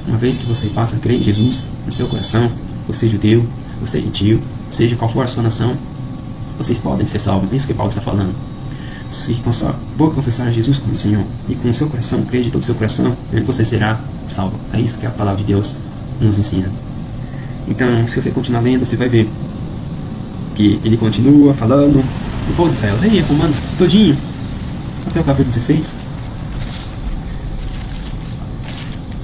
Speaker 1: uma vez que você passa a crer em Jesus no seu coração, você é judeu, você é gentio, seja qual for a sua nação, vocês podem ser salvos. É isso que Paulo está falando. Se com sua boca confessar Jesus como Senhor e com o seu coração crer de todo o seu coração, você será salvo. É isso que a palavra de Deus nos ensina. Então, se você continuar lendo, você vai ver que ele continua falando. O povo de Israel, leia Romanos todinho até o capítulo 16.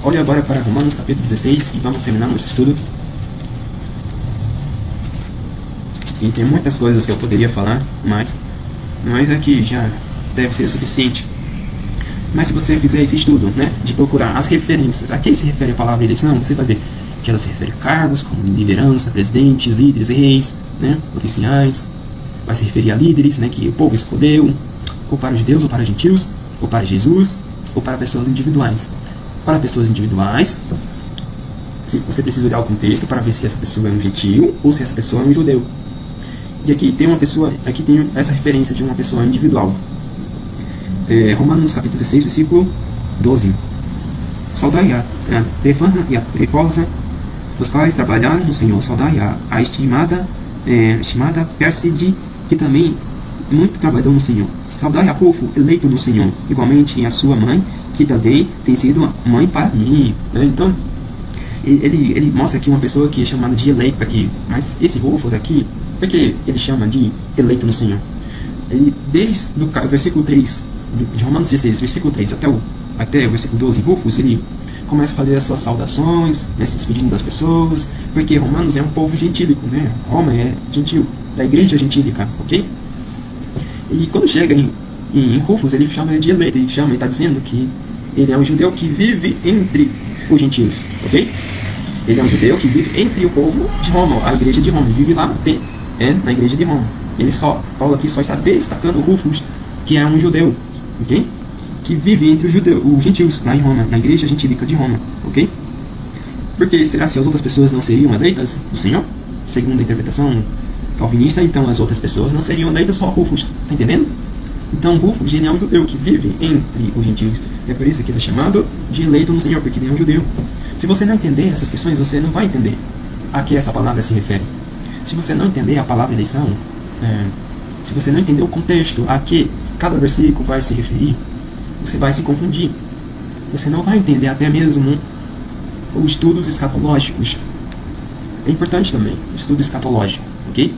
Speaker 1: Olhe agora para Romanos capítulo 16 e vamos terminar nosso estudo. E tem muitas coisas que eu poderia falar, mas aqui já deve ser suficiente. Mas se você fizer esse estudo, de procurar as referências, a que se refere a palavra eleição, você vai ver que ela se refere a cargos como liderança, presidentes, líderes, reis, oficiais. Vai se referir a líderes, que o povo escolheu, ou para judeus, ou para gentios, ou para Jesus, ou para pessoas individuais. Para pessoas individuais, você precisa olhar o contexto para ver se essa pessoa é um gentio ou se essa pessoa é um judeu. E aqui tem essa referência de uma pessoa individual. Romanos capítulo 16, versículo 12. Saudai a Trefana e a Trefosa, os quais trabalharam no Senhor. Saudai a estimada Pérside, que também muito trabalhou no Senhor. Saudai a Rufo, eleito no Senhor, igualmente a sua mãe, que também tem sido mãe para mim. Então, ele mostra aqui uma pessoa que é chamada de eleito aqui. Mas esse Rufus aqui, por que ele chama de eleito no Senhor? Ele, desde o versículo 3 de Romanos 16, versículo 3 até o versículo 12, Rufus, ele começa a fazer as suas saudações, se despedindo das pessoas, porque Romanos é um povo gentílico, Roma é gentil, da igreja gentílica, ok? E quando chega em Rufus, ele chama ele de eleito, ele está dizendo que ele é um judeu que vive entre os gentios, ok? Ele é um judeu que vive entre o povo de Roma, a igreja de Roma, ele vive lá na igreja de Roma. Paulo aqui só está destacando Rufus, que é um judeu, ok? Que vive entre os gentios lá em Roma, na igreja gentílica de Roma, ok? Porque será se as outras pessoas não seriam eleitas do Senhor? Segundo a interpretação calvinista, então as outras pessoas não seriam eleitas, só Rufus, tá entendendo? Então Rufus é um judeu que vive entre os gentios. É por isso que ele é chamado de eleito no Senhor, porque ele é um judeu. Se você não entender essas questões, você não vai entender a que essa palavra se refere. Se você não entender a palavra eleição, se você não entender o contexto a que cada versículo vai se referir, você vai se confundir. Você não vai entender até mesmo os estudos escatológicos. É importante também o estudo escatológico, ok?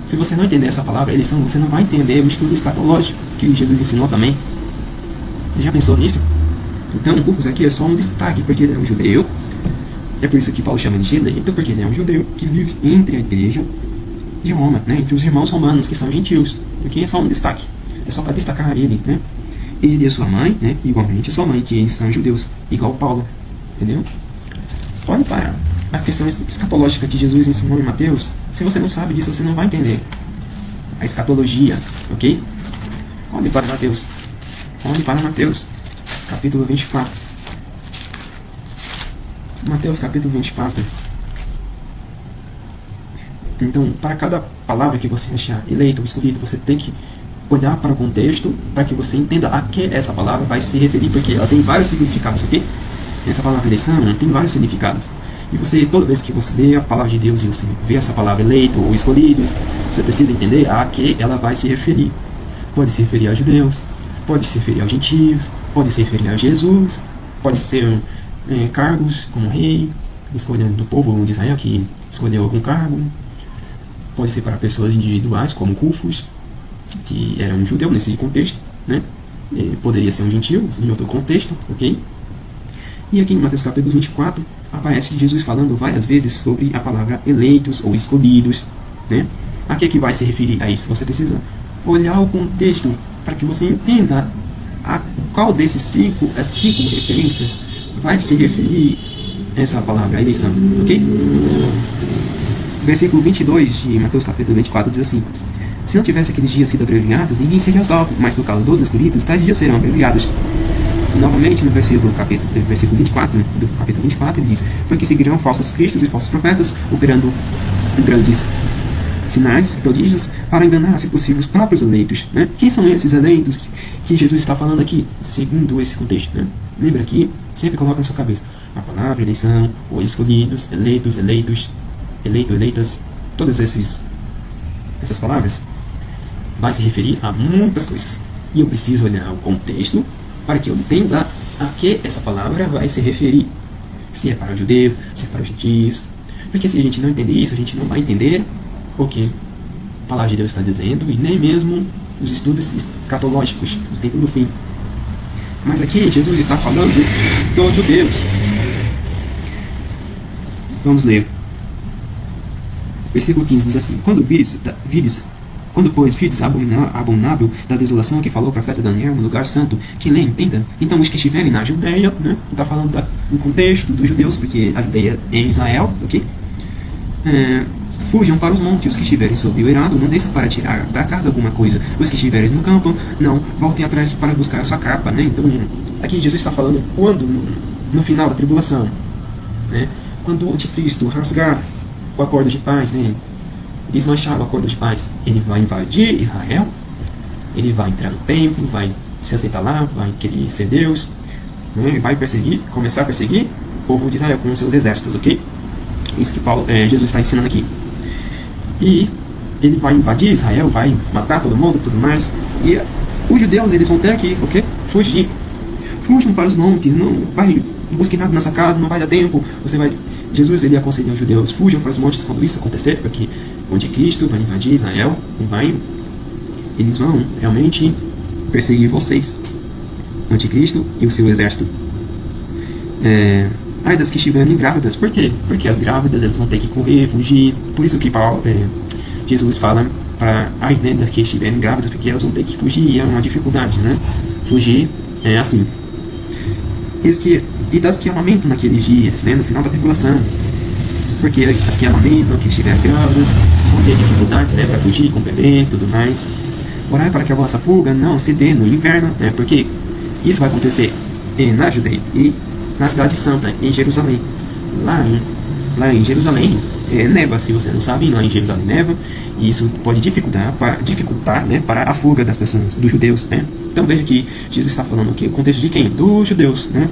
Speaker 1: Se você não entender essa palavra eleição, você não vai entender o estudo escatológico que Jesus ensinou também. Você já pensou nisso? Então, Rufus aqui é só um destaque, porque ele é um judeu. É por isso que Paulo chama de eleito, porque ele é um judeu que vive entre a igreja de Roma, entre os irmãos romanos, que são gentios. Aqui é só um destaque. É só para destacar ele, Ele e a sua mãe, igualmente a sua mãe, que são judeus, igual Paulo. Entendeu? Olhe para a questão escatológica que Jesus ensinou em Mateus. Se você não sabe disso, você não vai entender a escatologia, ok? Olhe para Mateus. Olhe para Mateus, capítulo 24. Mateus, capítulo 24. Então, para cada palavra que você achar eleito ou escolhido, você tem que olhar para o contexto para que você entenda a que essa palavra vai se referir, porque ela tem vários significados, ok? Essa palavra eleição tem vários significados. E você, toda vez que você lê a palavra de Deus e você vê essa palavra eleito ou escolhidos, você precisa entender a que ela vai se referir. Pode se referir a judeus, pode se referir aos gentios, pode se referir a Jesus, pode ser cargos como rei, escolhendo do povo de Israel que escolheu algum cargo, pode ser para pessoas individuais como Rufus, que era um judeu nesse contexto, poderia ser um gentio em outro contexto, ok? E aqui em Mateus capítulo 24 aparece Jesus falando várias vezes sobre a palavra eleitos ou escolhidos, A que vai se referir a isso? Você precisa olhar o contexto para que você entenda a qual essas cinco referências vai se referir a essa palavra, a eleição, ok? Versículo 22 de Mateus capítulo 24 diz assim: se não tivesse aqueles dias sido abreviados, ninguém seria salvo, mas por causa dos escolhidos, tais dias serão abreviados. Novamente no versículo 24, do capítulo 24, ele diz: porque seguirão falsos cristos e falsos profetas, operando grandes sinais, prodígios, para enganar, se possível, os próprios eleitos. Né? Quem são esses eleitos que Jesus está falando aqui, segundo esse contexto? Né? Lembra que sempre coloca na sua cabeça a palavra eleição, ou escolhidos, eleitos, eleitas, todas essas palavras vai se referir a muitas coisas. E eu preciso olhar o contexto para que eu entenda a que essa palavra vai se referir. Se é para os judeus, se é para os gentios. Porque se a gente não entender isso, a gente não vai entender o que a palavra de Deus está dizendo, e nem mesmo os estudos escatológicos do tempo do fim. Mas aqui Jesus está falando dos judeus. Vamos ler. Versículo 15 diz assim: Quando, pois, vides a abominável da desolação que falou o profeta Daniel no lugar santo, que lê, entenda. Então, os que estiverem na Judeia, né, está falando do contexto dos judeus, porque a Judeia é em Israel, ok? Fujam para os montes. Os que estiverem sob o eirado, não deixem para tirar da casa alguma coisa. Os que estiverem no campo, não voltem atrás para buscar a sua capa, né? Então, aqui Jesus está falando quando, no final da tribulação, né, quando o anticristo rasgar o acordo de paz, né, desmanchar o acordo de paz, ele vai invadir Israel, ele vai entrar no templo, vai se aceitar lá, vai querer ser Deus, né, vai começar a perseguir o povo de Israel com seus exércitos, ok? Isso que Jesus está ensinando aqui. E ele vai invadir Israel, vai matar todo mundo, tudo mais. E os judeus, eles vão ter que, ok? Fugir. Fujam para os montes, não vai buscar nada nessa casa, não vai dar tempo. Jesus, ele aconselha os judeus: fujam para os montes quando isso acontecer, porque o anticristo vai invadir Israel e eles vão realmente perseguir vocês, o anticristo e o seu exército. Ai das que estiverem grávidas. Por quê? Porque as grávidas, elas vão ter que correr, fugir. Por isso que Jesus fala para ai, né, das que estiverem grávidas, porque elas vão ter que fugir, e é uma dificuldade, né? Fugir é assim. E das que amamentam naqueles dias, né, no final da tribulação, porque as que amamentam, que estiverem grávidas, vão ter dificuldades, né, para fugir com o bebê e tudo mais. Orai para que a vossa fuga não se dê no inverno, né, porque isso vai acontecer na Judeia e na cidade santa, em Jerusalém. Lá em Jerusalém neva, se você não sabe, lá em Jerusalém neva, e isso pode dificultar, né, para a fuga das pessoas, dos judeus, né. Então veja que Jesus está falando aqui o contexto de quem? Dos judeus, né.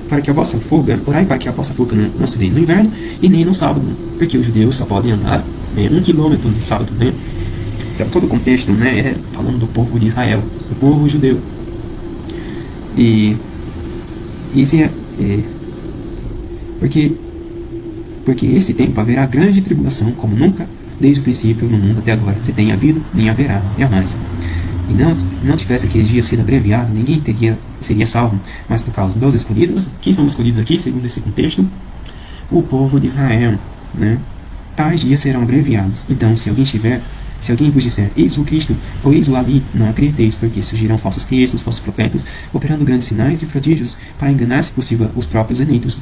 Speaker 1: Para que a vossa fuga, orai para que a vossa fuga não se dê no inverno e nem no sábado, porque os judeus só podem andar 1 quilômetro no sábado, né. Então, todo o contexto, né, é falando do povo de Israel, do povo judeu. Porque esse tempo haverá grande tribulação, como nunca, desde o princípio no mundo até agora, se tem havido, nem haverá, jamais. E não tivesse aquele dia sido abreviado, ninguém seria salvo, mas por causa dos escolhidos. Quem são os escolhidos aqui, segundo esse contexto? O povo de Israel, né? Tais dias serão abreviados. Então, se alguém vos disser, eis o Cristo, ou eis-o ali, não acrediteis, porque surgirão falsos cristos, falsos profetas, operando grandes sinais e prodígios, para enganar, se possível, os próprios eleitos.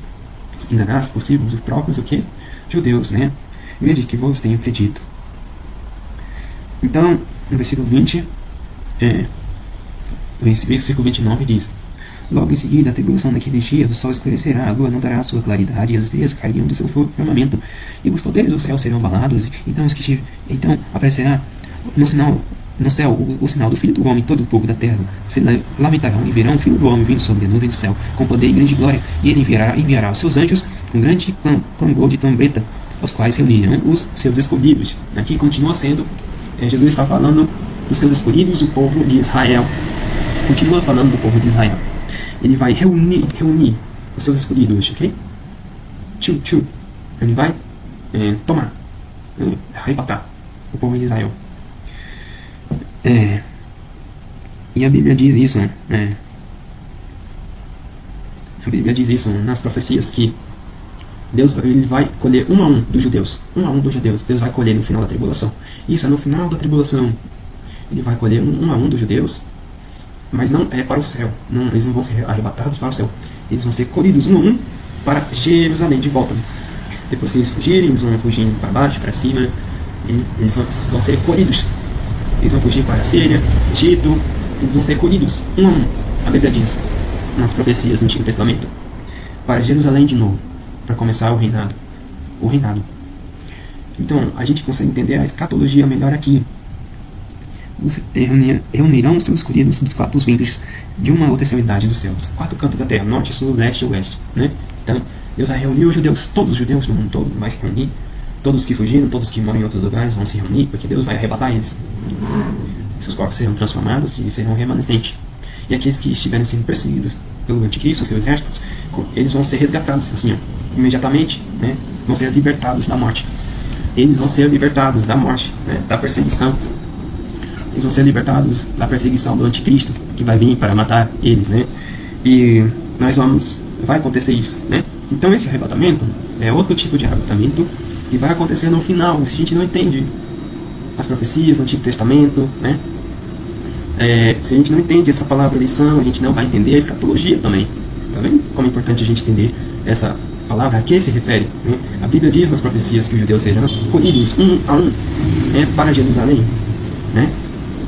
Speaker 1: Enganar, se possível, os próprios, o quê? Judeus, né? Veja que vos tenho predito. Então, no versículo 20, o versículo 29 diz: logo em seguida, a tribulação daqueles dias, o sol escurecerá, a lua não dará a sua claridade, e as estrelas cairiam do seu firmamento, e os poderes do céu serão abalados. Então aparecerá no céu o sinal do Filho do Homem. Todo o povo da terra se lamentarão e verão o Filho do Homem vindo sobre a nuvem do céu, com poder e grande glória, e ele enviará os seus anjos com grande clamor de trombeta, aos quais reunirão os seus escolhidos. Aqui continua sendo, Jesus está falando dos seus escolhidos, o povo de Israel. Continua falando do povo de Israel. Ele vai reunir os seus escolhidos, ok? Ele vai tomar, arrebatar o povo de Israel. E a Bíblia diz isso, a Bíblia diz isso nas profecias, que Deus ele vai colher um a um dos judeus. Deus vai colher no final da tribulação. Isso é no final da tribulação. Ele vai colher um a um dos judeus, mas não é para o céu. Não, eles não vão ser arrebatados para o céu. Eles vão ser colhidos um a um para Jerusalém de volta. Depois que eles fugirem, eles vão fugir para baixo, para cima. Eles vão ser colhidos. Eles vão fugir para a Síria, Egito. Eles vão ser colhidos um a um. A Bíblia diz nas profecias do Antigo Testamento, para Jerusalém de novo, para começar o reinado. o reinado. Então, a gente consegue entender a escatologia melhor aqui. Reunirão seus escolhidos dos quatro ventos de uma outra extremidade dos céus, quatro cantos da terra, norte, sul, leste e oeste, né? Então, Deus vai reunir os judeus, todos os judeus do mundo todo vai se reunir, todos que fugiram, todos que moram em outros lugares vão se reunir, porque Deus vai arrebatar eles. Seus corpos serão transformados e serão remanescentes. E aqueles que estiverem sendo perseguidos pelo anticristo, seus exércitos, eles vão ser resgatados, assim, ó, imediatamente, né? Vão ser libertados da morte. Eles vão ser libertados da morte, né? Da perseguição. Eles vão ser libertados da perseguição do anticristo, que vai vir para matar eles, né? E vai acontecer isso, né? Então esse arrebatamento é outro tipo de arrebatamento que vai acontecer no final, se a gente não entende as profecias do Antigo Testamento, né? Se a gente não entende essa palavra eleição, a gente não vai entender a escatologia também. Tá vendo como é importante a gente entender essa palavra a que se refere, né? A Bíblia diz nas profecias que os judeus serão colhidos um a um, né, para Jerusalém, né?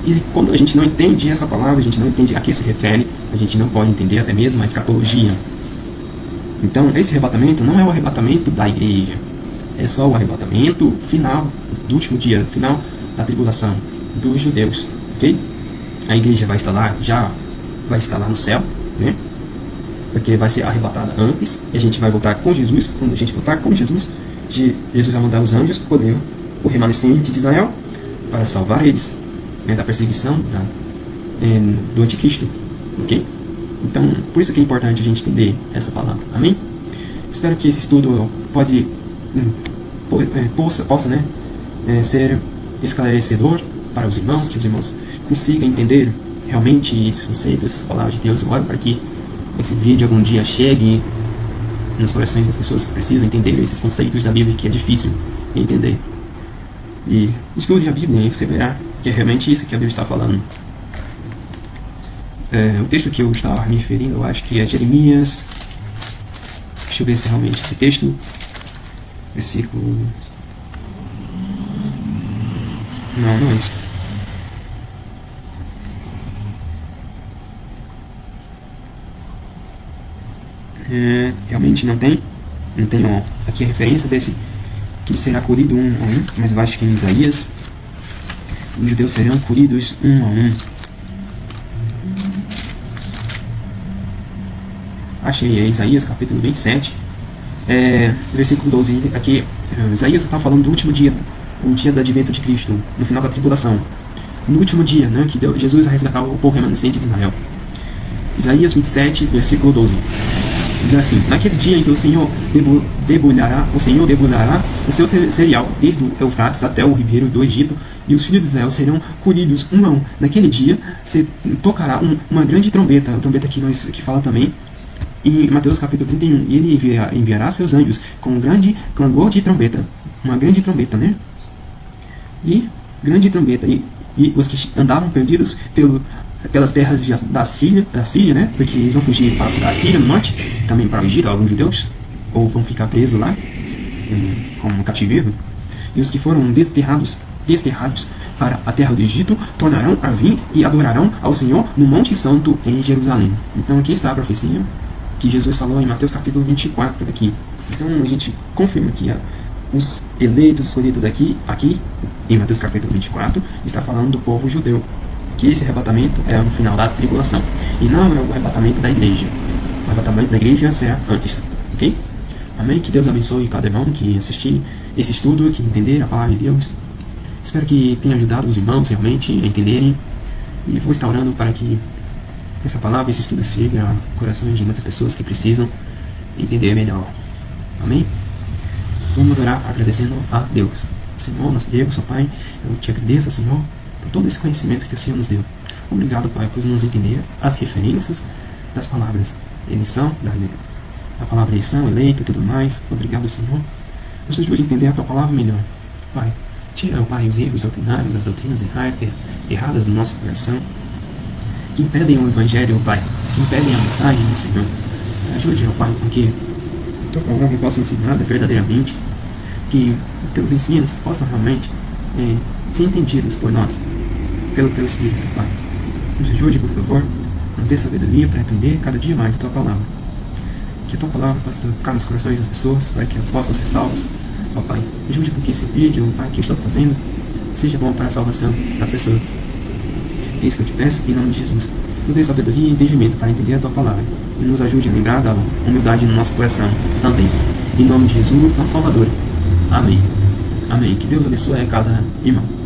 Speaker 1: E quando a gente não entende essa palavra, a gente não entende a que se refere, a gente não pode entender até mesmo a escatologia. Então, esse arrebatamento não é o arrebatamento da igreja, é só o arrebatamento final, do último dia, final da tribulação dos judeus, ok? A igreja vai estar lá, já vai estar lá no céu, né? Porque vai ser arrebatada antes, e a gente vai voltar com Jesus. Quando a gente voltar com Jesus, Jesus vai mandar os anjos, o remanescente de Israel, para salvar eles, né, da perseguição do anticristo, ok? Então, por isso que é importante a gente entender essa palavra, amém? Espero que esse estudo possa, né, ser esclarecedor para os irmãos, que os irmãos consigam entender realmente esses conceitos, essas palavras de Deus. Eu oro para que esse vídeo algum dia chegue nos corações das pessoas que precisam entender esses conceitos da Bíblia, que é difícil entender. E estude a Bíblia e você verá que é realmente isso que a Bíblia está falando. O texto que eu estava me referindo, eu acho que é Jeremias. Deixa eu ver se realmente esse texto, versículo... Não é isso. Realmente não tem aqui a referência desse que será colhido um a um, mas eu acho que em Isaías os judeus serão colhidos um a um. Achei, é Isaías capítulo 27, versículo 12. Aqui Isaías está falando do último dia, o dia do advento de Cristo, no final da tribulação, no último dia, né, que Jesus vai resgatar o povo remanescente de Israel. Isaías 27, versículo 12. Diz assim: naquele dia em que o Senhor debulhará o seu cereal, desde o Eufrates até o ribeiro do Egito, e os filhos de Israel serão colhidos um a um. Naquele dia se tocará uma grande trombeta, a trombeta que fala também em Mateus capítulo 31, e ele enviará seus anjos com um grande clangor de trombeta, uma grande trombeta, né? E grande trombeta, e os que andavam perdidos pelas terras da Síria, né? Porque eles vão fugir para a Síria no norte, também para o Egito, alguns judeus, ou vão ficar presos lá, como cativeiro. E os que foram desterrados para a terra do Egito tornarão a vir e adorarão ao Senhor no Monte Santo em Jerusalém. Então aqui está a profecia que Jesus falou em Mateus capítulo 24 aqui. Então a gente confirma que os eleitos, escolhidos aqui em Mateus capítulo 24, está falando do povo judeu, que esse arrebatamento é no final da tribulação, e não é o arrebatamento da igreja. O arrebatamento da igreja será antes, ok? Amém? Que Deus abençoe cada irmão que assistir esse estudo, que entender a palavra de Deus. Espero que tenha ajudado os irmãos realmente a entenderem, e vou estar orando para que essa palavra, esse estudo chegue a corações de muitas pessoas que precisam entender melhor. Amém? Vamos orar agradecendo a Deus. Senhor, nosso Deus, nosso Pai, eu te agradeço, Senhor, por todo esse conhecimento que o Senhor nos deu. Obrigado, Pai, por nos entender as referências das palavras eleição, da palavra eleição, eleito e tudo mais. Obrigado, Senhor. Nos ajude a entender a Tua palavra melhor. Pai, tira, Pai, os erros doutrinários, as doutrinas erradas do nosso coração, que impedem o Evangelho, Pai, que impedem a mensagem do Senhor. Ajude, Pai, com que Tua palavra possa ensinar verdadeiramente, que os Teus ensinos possam realmente ser entendidos por nós, pelo Teu Espírito, Pai. Nos ajude, por favor, nos dê sabedoria para aprender cada dia mais a Tua palavra. Que a Tua palavra possa tocar nos corações das pessoas, para que elas possam ser salvas Ó Pai, ajude com que esse vídeo, Pai, que eu estou fazendo, seja bom para a salvação das pessoas. É isso que eu te peço, em nome de Jesus. Nos dê sabedoria e entendimento para entender a Tua palavra. E nos ajude a lembrar da humildade no nosso coração também. Em nome de Jesus, nosso Salvador. Amém. Amém. Que Deus abençoe a cada irmão.